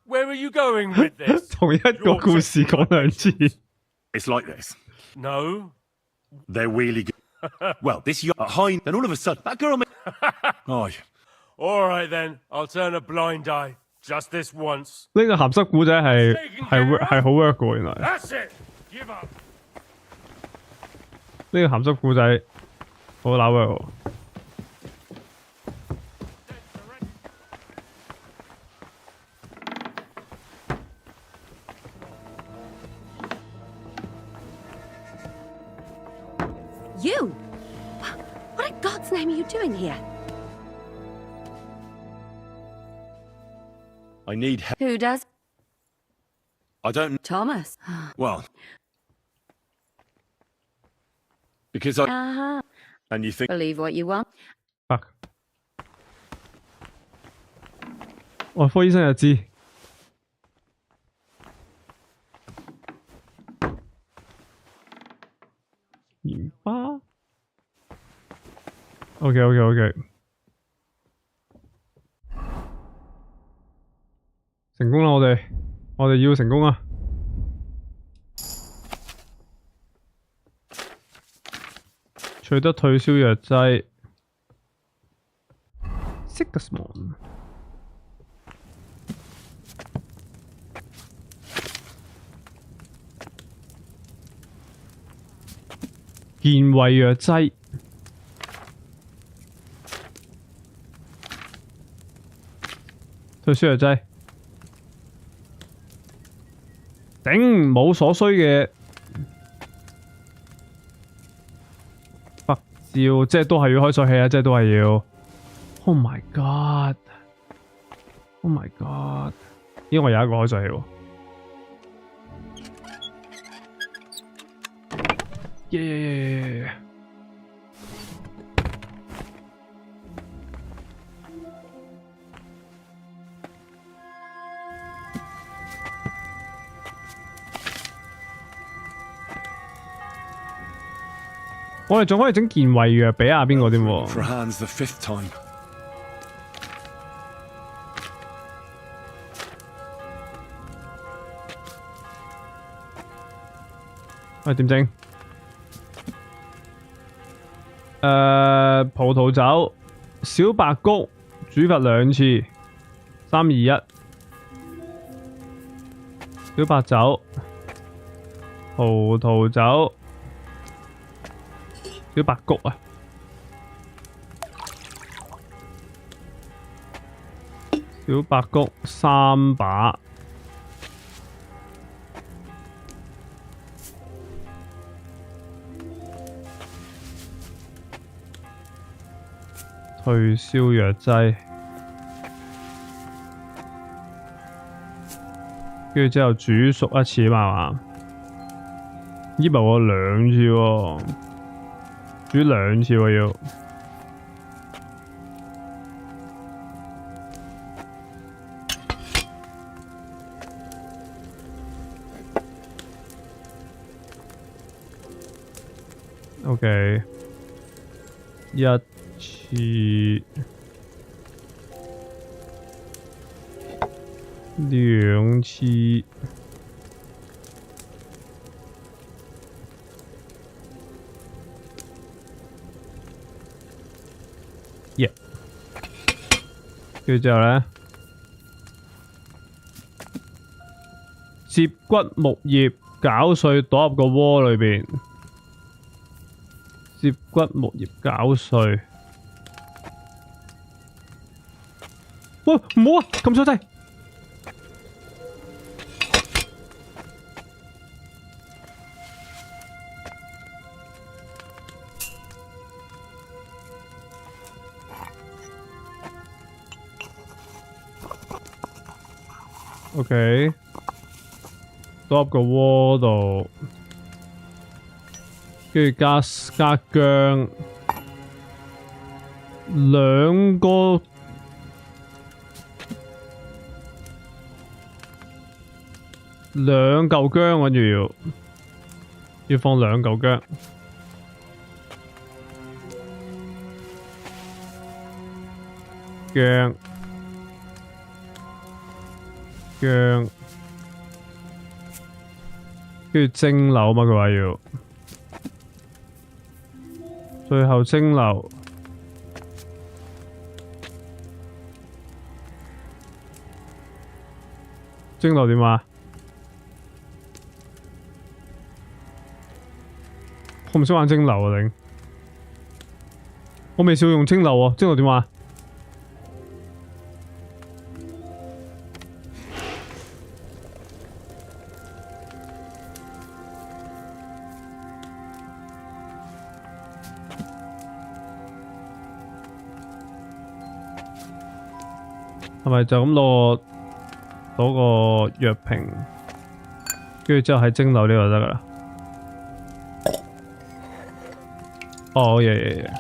Where are you going with this? 同一個故事講兩次。 It's like this. No. They're really good. Well, this yacht at high, then all of a sudden, that girl... Aye. All right then, I'll turn a blind eye. Just this once. 呢個鹹濕古仔係好 work 嘅喎，原來。 That's it. Give up. 呢個鹹濕古仔好扭 work 喎。You? What in God's name are you doing here? I need help. Who does? I don't... Thomas. Well... Because I... Uh-huh. And you think... Believe what you want. Fuck. 外科醫生就知。鹽巴。OK。成功啦！我哋要成功啊！取得退燒藥劑。Sigismund。健胃藥劑。退燒藥劑。頂冇所需嘅白照，即係都係要開水器啊！即係都係要。Oh my god！Oh my god！ 因為我有一個開水器喎。耶！我哋仲可以整健胃藥俾下邊個添喎。 For Hans the 5th time. 喂，點整？葡萄酒、小白菊煮法2次，3、2、1。小白酒、葡萄酒。小白菊啊，小白菊3把，退燒藥劑，跟住之後煮熟1次嘛，依咪我2次喎。煮2次喎要。OK， 1次、2次。跟住之後咧，接骨木葉攪碎，倒入個鍋裏邊。接骨木葉攪碎。喂，唔好啊！撳錯掣。OK， 倒入個鍋度，跟住加薑，兩嚿薑，跟住要放2嚿薑，薑。跟住蒸餾嘛，佢話要，最後蒸餾，蒸餾點啊？我唔識玩蒸餾啊，頂！我未試過用蒸餾喎，蒸餾點啊？係咪就咁攞個藥瓶，跟住之後喺蒸餾呢度就得噶啦？哦，耶！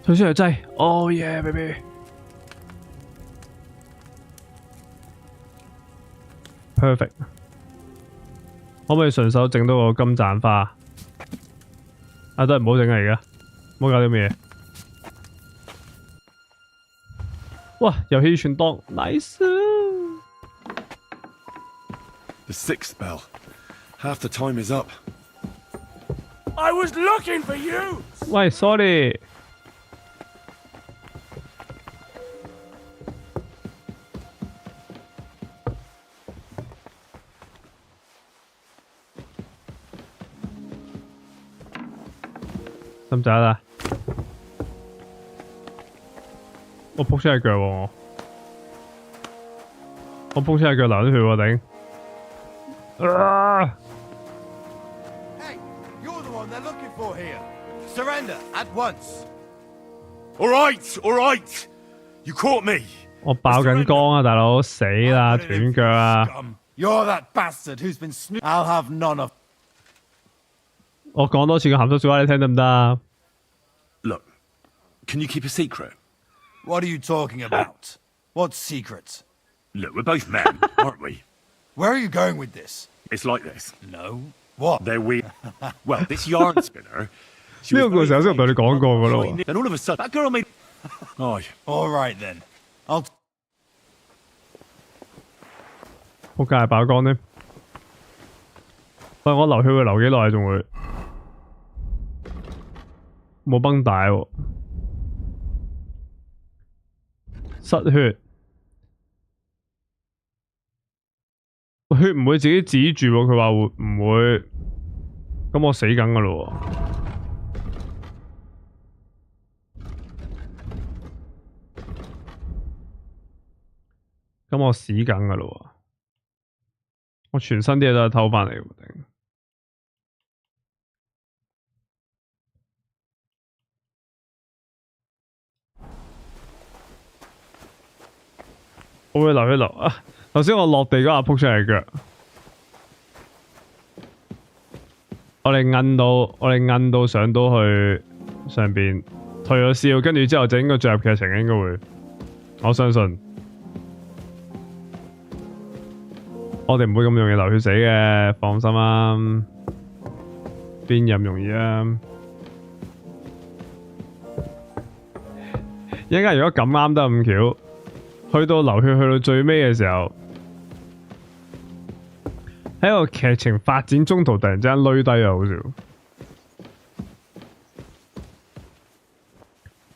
退燒藥劑，哦耶 ，baby！ Perfect， 可唔可以順手整到個金盞花？啊，都係唔好整啊！而家唔好搞啲咩嘢。哇，遊戲存檔 ，nice。The 6th bell. Half the time is up. I was looking for you. 喂 ，sorry。得唔得啦？我仆親隻腳喎，我仆親隻腳流咗血喎，頂！ Hey, you're the one they're looking for here. Surrender at once. All right. You caught me. 我爆緊光啊，大佬死啦，斷腳啊！ You're that bastard who's been I'll have none of. 我講多次個鹹濕笑話你聽得唔得啊 Look, can you keep a secret? What are you talking about? What secret? Look, we're both men, aren't we? Where are you going with this? It's like this. No. What? They're weird. Well, this yarn spinner. 呢個故事頭先我同你講過噶咯。 Then all of a sudden, that girl made. Oh. All right then. I'll. 仆街爆光呢？喂，我流血會流幾耐仲會？冇繃帶喎，失血。血唔會自己止住喎，佢話會唔會？咁我死緊噶咯喎，咁我死緊噶咯喎，我全身啲嘢都係偷翻嚟喎，頂！我會流血流啊！頭先我落地嗰下撲出嚟腳，我哋摁到上到去上邊退咗燒，跟住之後就應該進入劇情，應該會，我相信。我哋唔會咁容易流血死嘅，放心啦。邊有咁容易啊？一陣間如果咁啱得咁巧，去到流血去到最尾嘅時候，喺個劇情發展中途突然之間累低啊，好笑！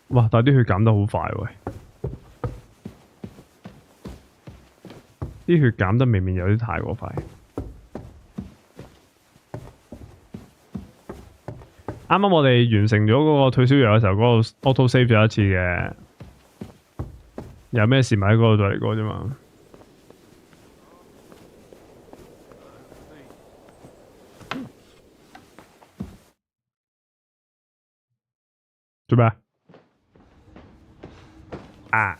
哇！但係啲血減得好快喎，啲血減得未免有啲太過快。啱啱我哋完成咗嗰個退燒藥嘅時候，嗰個 auto save 咗一次嘅，有咩事咪喺嗰度再嚟過啫嘛。做咩啊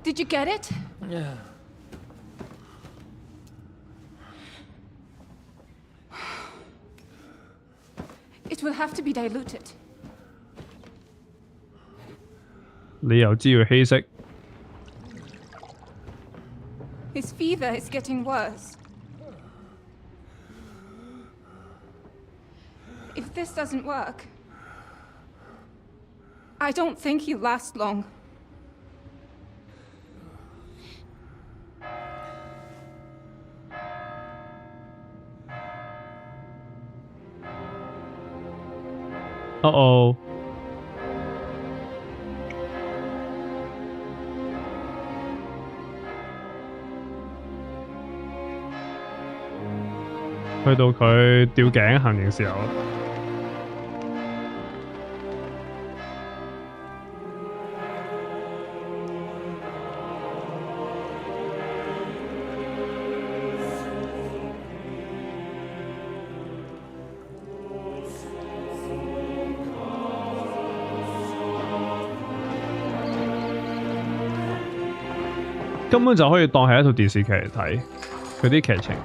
？Did you get it? Yeah. It will have to be diluted. 你又知要稀釋？ His fever is getting worse. If this doesn't work, I don't think he'll last long. Uh-oh. 去到佢吊頸行刑時候。根本就可以當係一套電視劇嚟睇，佢啲劇情。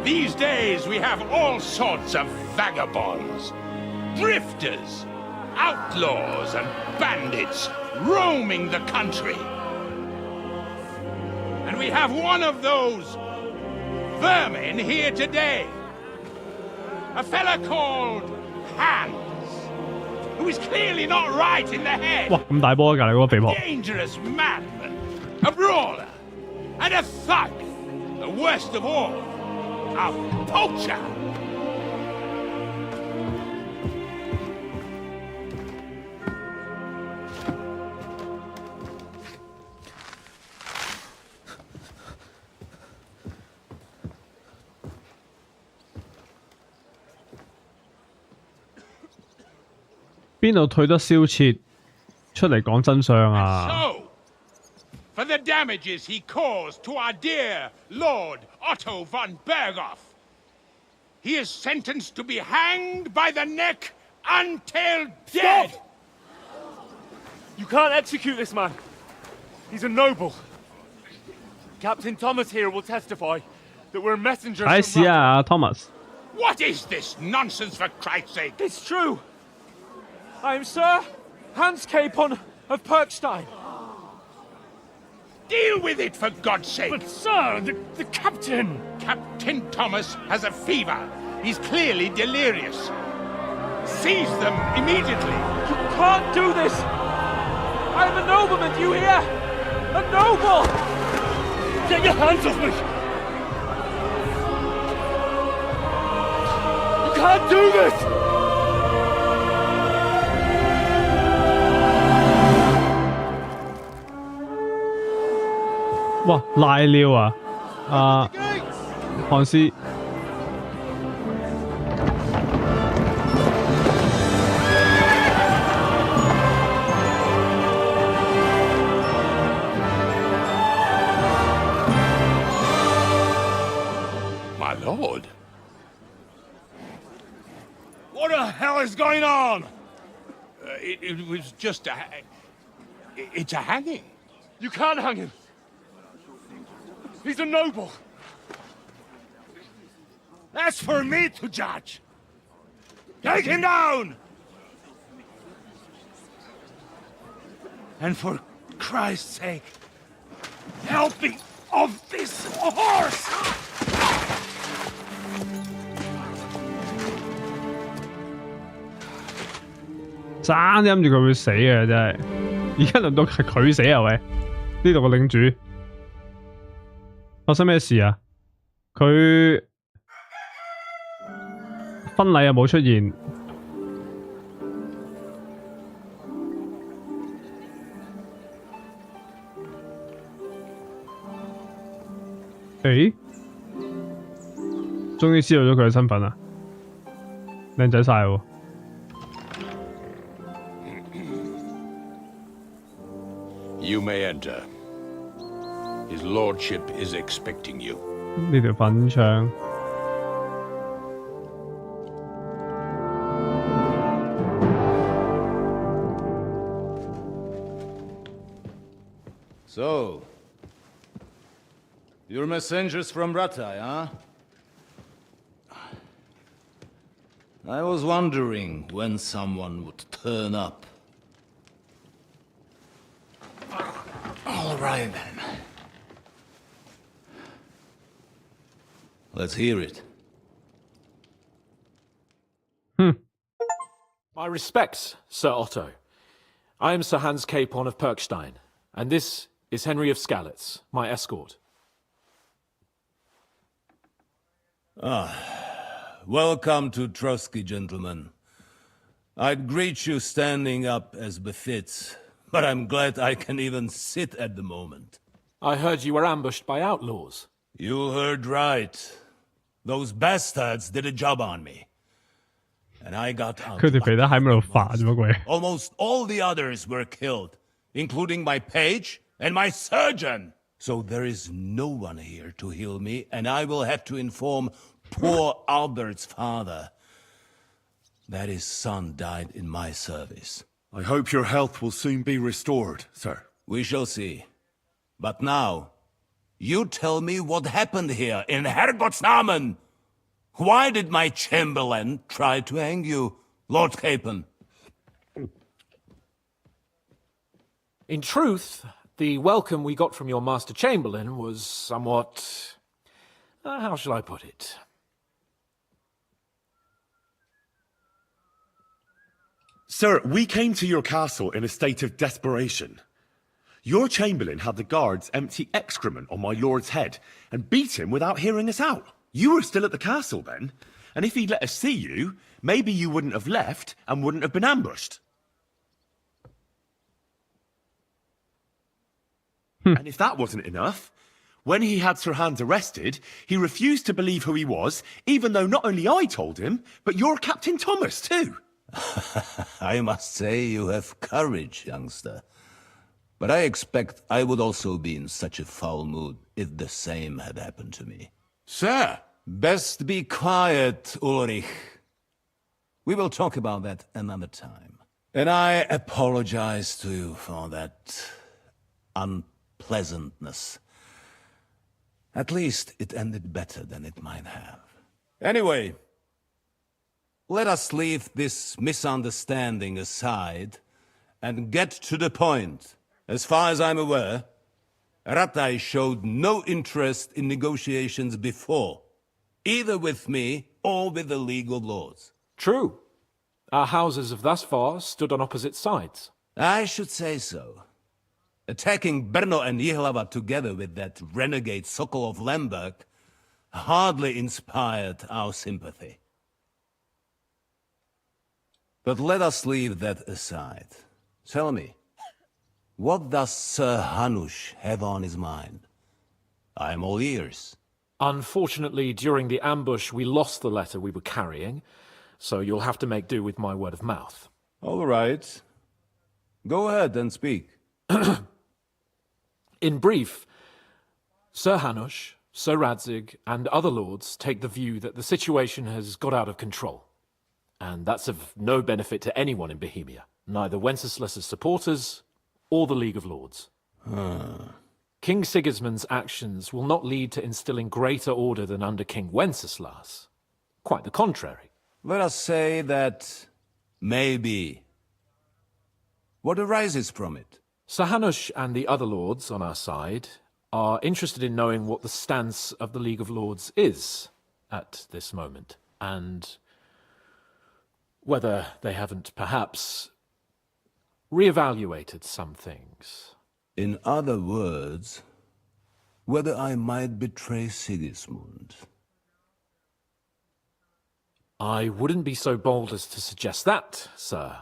These days we have all sorts of vagabonds, drifters, outlaws and bandits roaming the country. And we have one of those vermin here today. A fella called Hans, who is clearly not right in the head. 哇，咁大波隔離嗰個肥婆。 Dangerous madman, a brawler, and a thug. The worst of all, a poacher. 邊度退得蕭切出嚟講真相啊？ So, for the damages he caused to our dear Lord Otto von Berghoff, he is sentenced to be hanged by the neck until dead. Stop! You can't execute this man. He's a noble. Captain Thomas here will testify that we're messengers. 睇屎啊 ，Thomas！ What is this nonsense, for Christ's sake? It's true. I am Sir Hans Capon of Perkstein. Deal with it, for God's sake. But sir, the captain. Captain Thomas has a fever. He's clearly delirious. Seize them immediately. You can't do this. I am a nobleman, do you hear? A noble! Get your hands off me! You can't do this! 哇，賴尿啊！漢斯。 My lord. What the hell is going on? It was just a... It's a hanging. You can't hang him. He's a noble. That's for me to judge. Take him down! And for Christ's sake, help me off this horse! 爭啲諗住佢會死嘅，真係。而家輪到係佢死啊！喂，呢度個領主發生咩事啊？佢婚禮又冇出現。誒，終於知道咗佢嘅身份啦，靚仔晒喎。 You may enter. His lordship is expecting you. 呢條粉腸。 So, you're messengers from Ratai, huh? I was wondering when someone would turn up. All right, then. Let's hear it. My respects, Sir Otto. I am Sir Hans Capon of Perkstein, and this is Henry of Skalitz, my escort. Welcome to Trotsky, gentlemen. I'd greet you standing up as befits, but I'm glad I can even sit at the moment. I heard you were ambushed by outlaws. You heard right. Those bastards did a job on me. And I got out. 佢哋肥得喺咪度煩啫乜鬼 Almost all the others were killed, including my page and my surgeon. So there is no one here to heal me, and I will have to inform poor Albert's father that his son died in my service. I hope your health will soon be restored, sir. We shall see. But now, you tell me what happened here in Herrgottsnamen. Why did my chamberlain try to hang you, Lord Capon? In truth, the welcome we got from your Master Chamberlain was somewhat... how shall I put it? Sir, we came to your castle in a state of desperation. Your Chamberlain had the guards empty excrement on my lord's head and beat him without hearing us out. You were still at the castle then, and if he'd let us see you, maybe you wouldn't have left and wouldn't have been ambushed. And if that wasn't enough, when he had Sir Hans arrested, he refused to believe who he was, even though not only I told him, but your Captain Thomas too. I must say you have courage, youngster. But I expect I would also be in such a foul mood if the same had happened to me. Sir! Best be quiet, Ulrich. We will talk about that another time. And I apologize to you for that unpleasantness. At least it ended better than it might have. Anyway, let us leave this misunderstanding aside and get to the point. As far as I'm aware, Ratai showed no interest in negotiations before, either with me or with the League of Lords. True. Our houses have thus far stood on opposite sides. I should say so. Attacking Brno and Jihlava together with that renegade Sokol of Lemberg hardly inspired our sympathy. But let us leave that aside. Tell me, what does Sir Hanush have on his mind? I am all ears. Unfortunately, during the ambush, we lost the letter we were carrying, so you'll have to make do with my word of mouth. All right. Go ahead and speak. In brief, Sir Hanush, Sir Radzig, and other lords take the view that the situation has got out of control. And that's of no benefit to anyone in Bohemia, neither Wenceslas's supporters or the League of Lords. King Sigismund's actions will not lead to instilling greater order than under King Wenceslas. Quite the contrary. Let us say that maybe. What arises from it? Sir Hanush and the other lords on our side are interested in knowing what the stance of the League of Lords is at this moment, and whether they haven't perhaps reevaluated some things. In other words, whether I might betray Sigismund. I wouldn't be so bold as to suggest that, sir.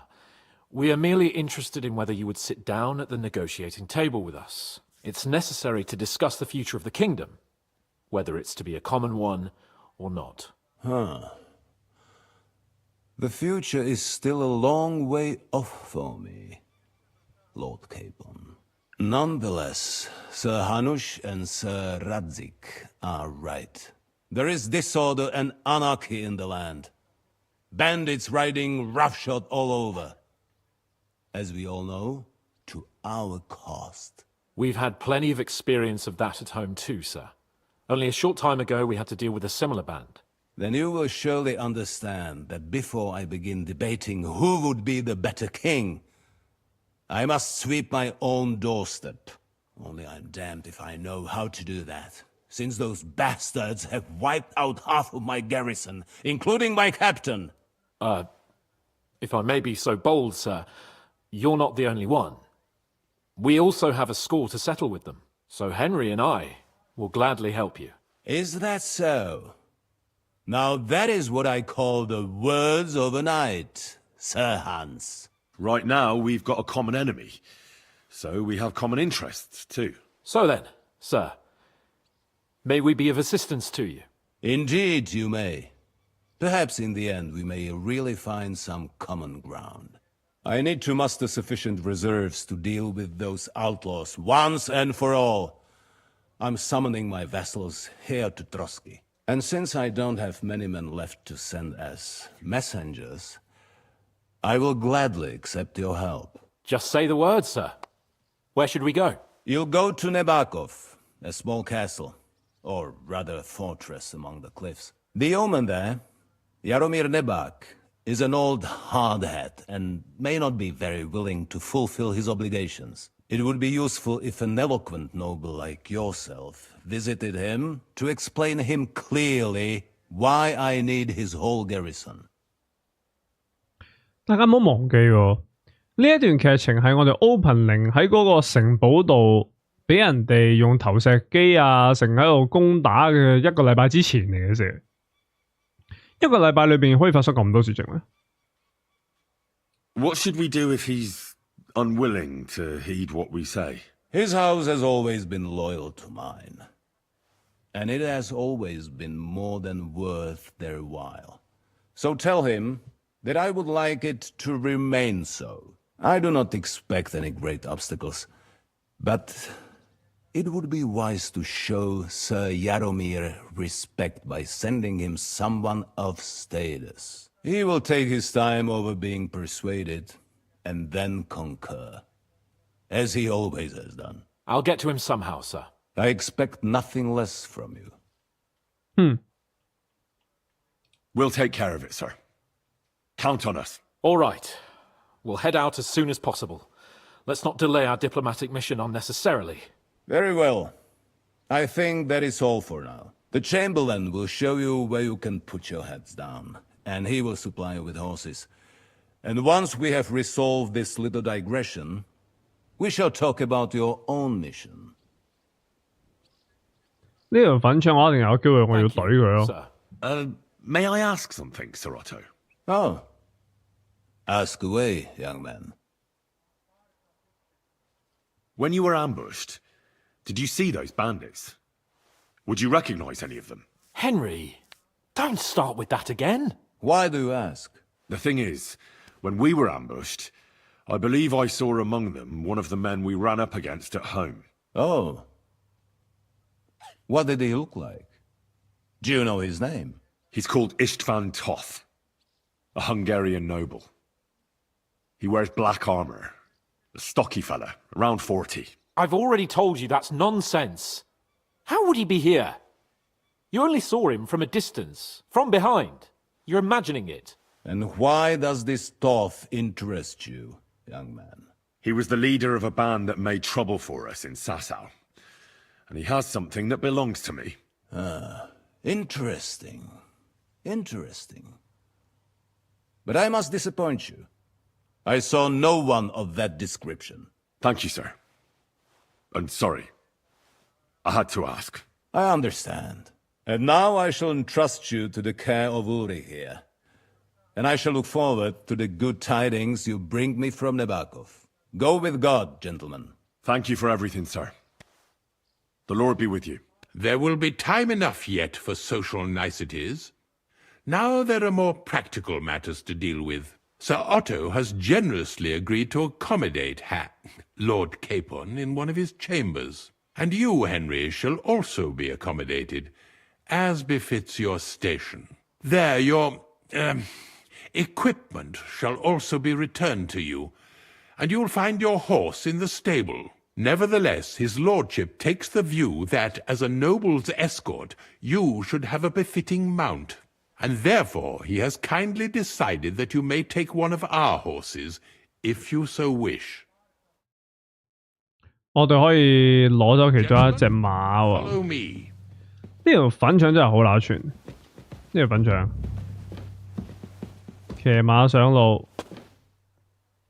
We are merely interested in whether you would sit down at the negotiating table with us. It's necessary to discuss the future of the kingdom, whether it's to be a common one or not. The future is still a long way off for me, Lord Capon. Nonetheless, Sir Hanush and Sir Radzig are right. There is disorder and anarchy in the land. Bandits riding roughshod all over. As we all know, to our cost. We've had plenty of experience of that at home too, sir. Only a short time ago we had to deal with a similar band. Then you will surely understand that before I begin debating who would be the better king, I must sweep my own doorstep. Only I'm damned if I know how to do that, since those bastards have wiped out half of my garrison, including my captain. If I may be so bold, sir, you're not the only one. We also have a score to settle with them, so Henry and I will gladly help you. Is that so? Now that is what I call the words of a knight, Sir Hans. Right now, we've got a common enemy, so we have common interests too. So then, sir, may we be of assistance to you? Indeed you may. Perhaps in the end we may really find some common ground. I need to muster sufficient reserves to deal with those outlaws once and for all. I'm summoning my vassals here to Trotsky. And since I don't have many men left to send as messengers, I will gladly accept your help. Just say the word, sir. Where should we go? You'll go to Nebakov, a small castle, or rather a fortress among the cliffs. The yeoman there, Jaromir Nebak, is an old hardhat and may not be very willing to fulfill his obligations. It would be useful if an eloquent noble like yourself visited him to explain him clearly why I need his whole garrison. 大家唔好忘記喎，呢一段劇情係我哋 opening 喺嗰個城堡度俾人哋用投石機啊，成喺度攻打嘅一個禮拜之前嚟嘅啫。一個禮拜裏邊可以發生咁多事情咩 What should we do if he's unwilling to heed what we say? His house has always been loyal to mine, and it has always been more than worth their while. So tell him that I would like it to remain so. I do not expect any great obstacles, but it would be wise to show Sir Jaromir respect by sending him someone of status. He will take his time over being persuaded, and then concur, as he always has done. I'll get to him somehow, sir. I expect nothing less from you. We'll take care of it, sir. Count on us. All right. We'll head out as soon as possible. Let's not delay our diplomatic mission unnecessarily. Very well. I think that is all for now. The Chamberlain will show you where you can put your heads down, and he will supply you with horses. And once we have resolved this little digression, we shall talk about your own mission. 呢條粉腸我一定有機會，我要懟佢咯。May I ask something, Sir Otto? Oh. Ask away, young man. When you were ambushed, did you see those bandits? Would you recognize any of them? Henry, don't start with that again. Why do you ask? The thing is, when we were ambushed, I believe I saw among them one of the men we ran up against at home. Oh. What did he look like? Do you know his name? He's called Istvan Toth, a Hungarian noble. He wears black armor, a stocky fella, around 40. I've already told you that's nonsense. How would he be here? You only saw him from a distance, from behind. You're imagining it. And why does this Toth interest you, young man? He was the leader of a band that made trouble for us in Sasau. And he has something that belongs to me. Ah, interesting. Interesting. But I must disappoint you. I saw no one of that description. Thank you, sir. I'm sorry. I had to ask. I understand. And now I shall entrust you to the care of Uri here. And I shall look forward to the good tidings you bring me from Nebakov. Go with God, gentlemen. Thank you for everything, sir. The Lord be with you. There will be time enough yet for social niceties. Now there are more practical matters to deal with. Sir Otto has generously agreed to accommodate Lord Capon in one of his chambers. And you, Henry, shall also be accommodated, as befits your station. There, your equipment shall also be returned to you, and you'll find your horse in the stable. Nevertheless, his lordship takes the view that, as a noble's escort, you should have a befitting mount. And therefore he has kindly decided that you may take one of our horses, if you so wish. 我哋可以攞走其中一隻馬喎。Follow me. 呢條粉腸真係好乸串，呢條粉腸騎馬上路。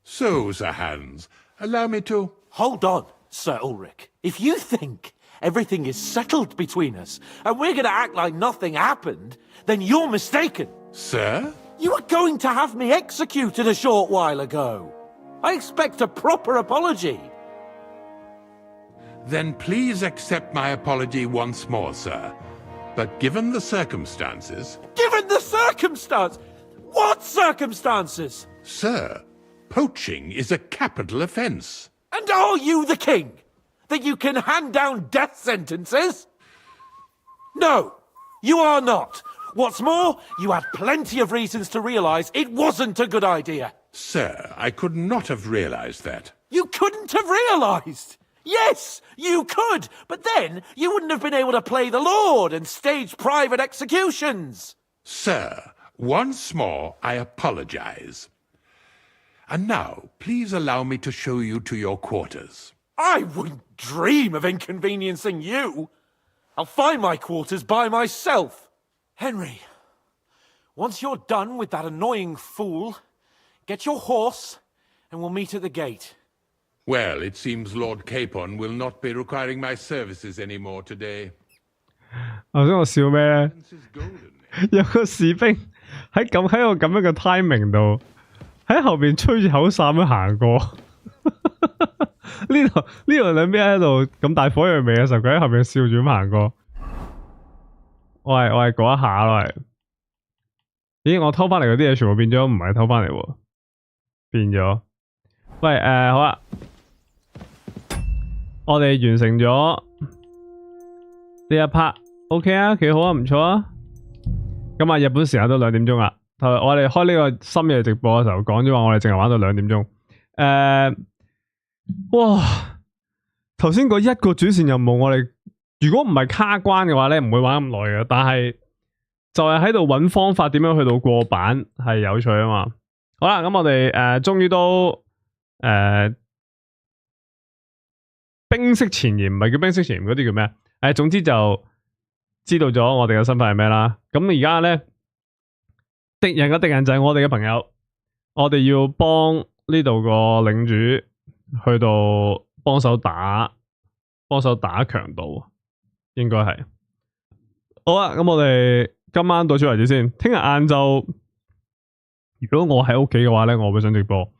So, Sir Hans, allow me to... Hold on, Sir Ulrich. If you think everything is settled between us, and we're going to act like nothing happened, then you're mistaken. Sir? You were going to have me executed a short while ago. I expect a proper apology. Then please accept my apology once more, sir. But given the circumstances... Given the circumstance? What circumstances? Sir, poaching is a capital offence. And are you the king? That you can hand down death sentences? No, you are not. What's more, you had plenty of reasons to realise it wasn't a good idea. Sir, I could not have realised that. You couldn't have realised? Yes, you could, but then you wouldn't have been able to play the Lord and stage private executions. Sir, once more I apologize. And now, please allow me to show you to your quarters. I wouldn't dream of inconveniencing you. I'll find my quarters by myself. Henry, once you're done with that annoying fool, get your horse and we'll meet at the gate. Well, it seems Lord Capon will not be requiring my services anymore today. 頭先我笑咩咧？有個士兵喺個咁樣嘅 timing 度，喺後邊吹住口哨咁行過。呢度兩邊喺度咁大火藥味嘅時候，佢喺後邊笑住咁行過。我係嗰一下咯，係。咦？我偷翻嚟嗰啲嘢全部變咗，唔係偷翻嚟喎，變咗。喂，好啦，我哋完成咗呢一 part。OK 啊，幾好啊，唔錯啊。咁啊，日本時間都2點鐘啦。我哋開呢個深夜直播嘅時候講咗話，我哋淨係玩到2點鐘。哇！頭先嗰一個主線任務，我哋如果唔係卡關嘅話咧，唔會玩咁耐嘅。但係就係喺度揾方法點樣去到過版，係有趣啊嘛。好啦，咁我哋終於都冰釋前嫌，唔係叫冰釋前嫌嗰啲叫咩？總之就知道咗我哋嘅身份係咩啦。咁而家咧，敵人嘅敵人就係我哋嘅朋友，我哋要幫呢度個領主去到幫手打強盜，應該係。好啦，咁我哋今晚到此為止先。聽日晏晝，如果我喺屋企嘅話咧，我會上直播。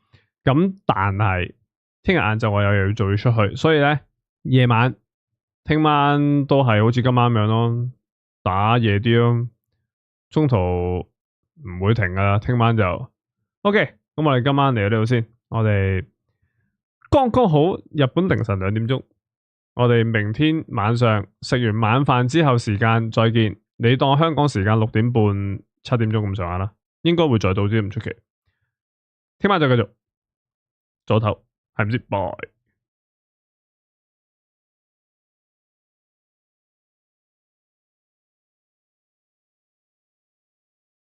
咁但係聽日晏晝我又要做出去，所以咧夜晚。聽晚都係好似今晚咁樣咯，打夜啲咯，中途唔會停噶啦。聽晚就 OK，咁我哋今晚嚟到呢度先。我哋剛剛好日本凌晨2點鐘，我哋明天晚上食完晚飯之後時間再見。你當香港時間6點半、7點鐘咁上下啦，應該會再到啲唔出奇。聽晚再繼續，早唞，係唔知，拜。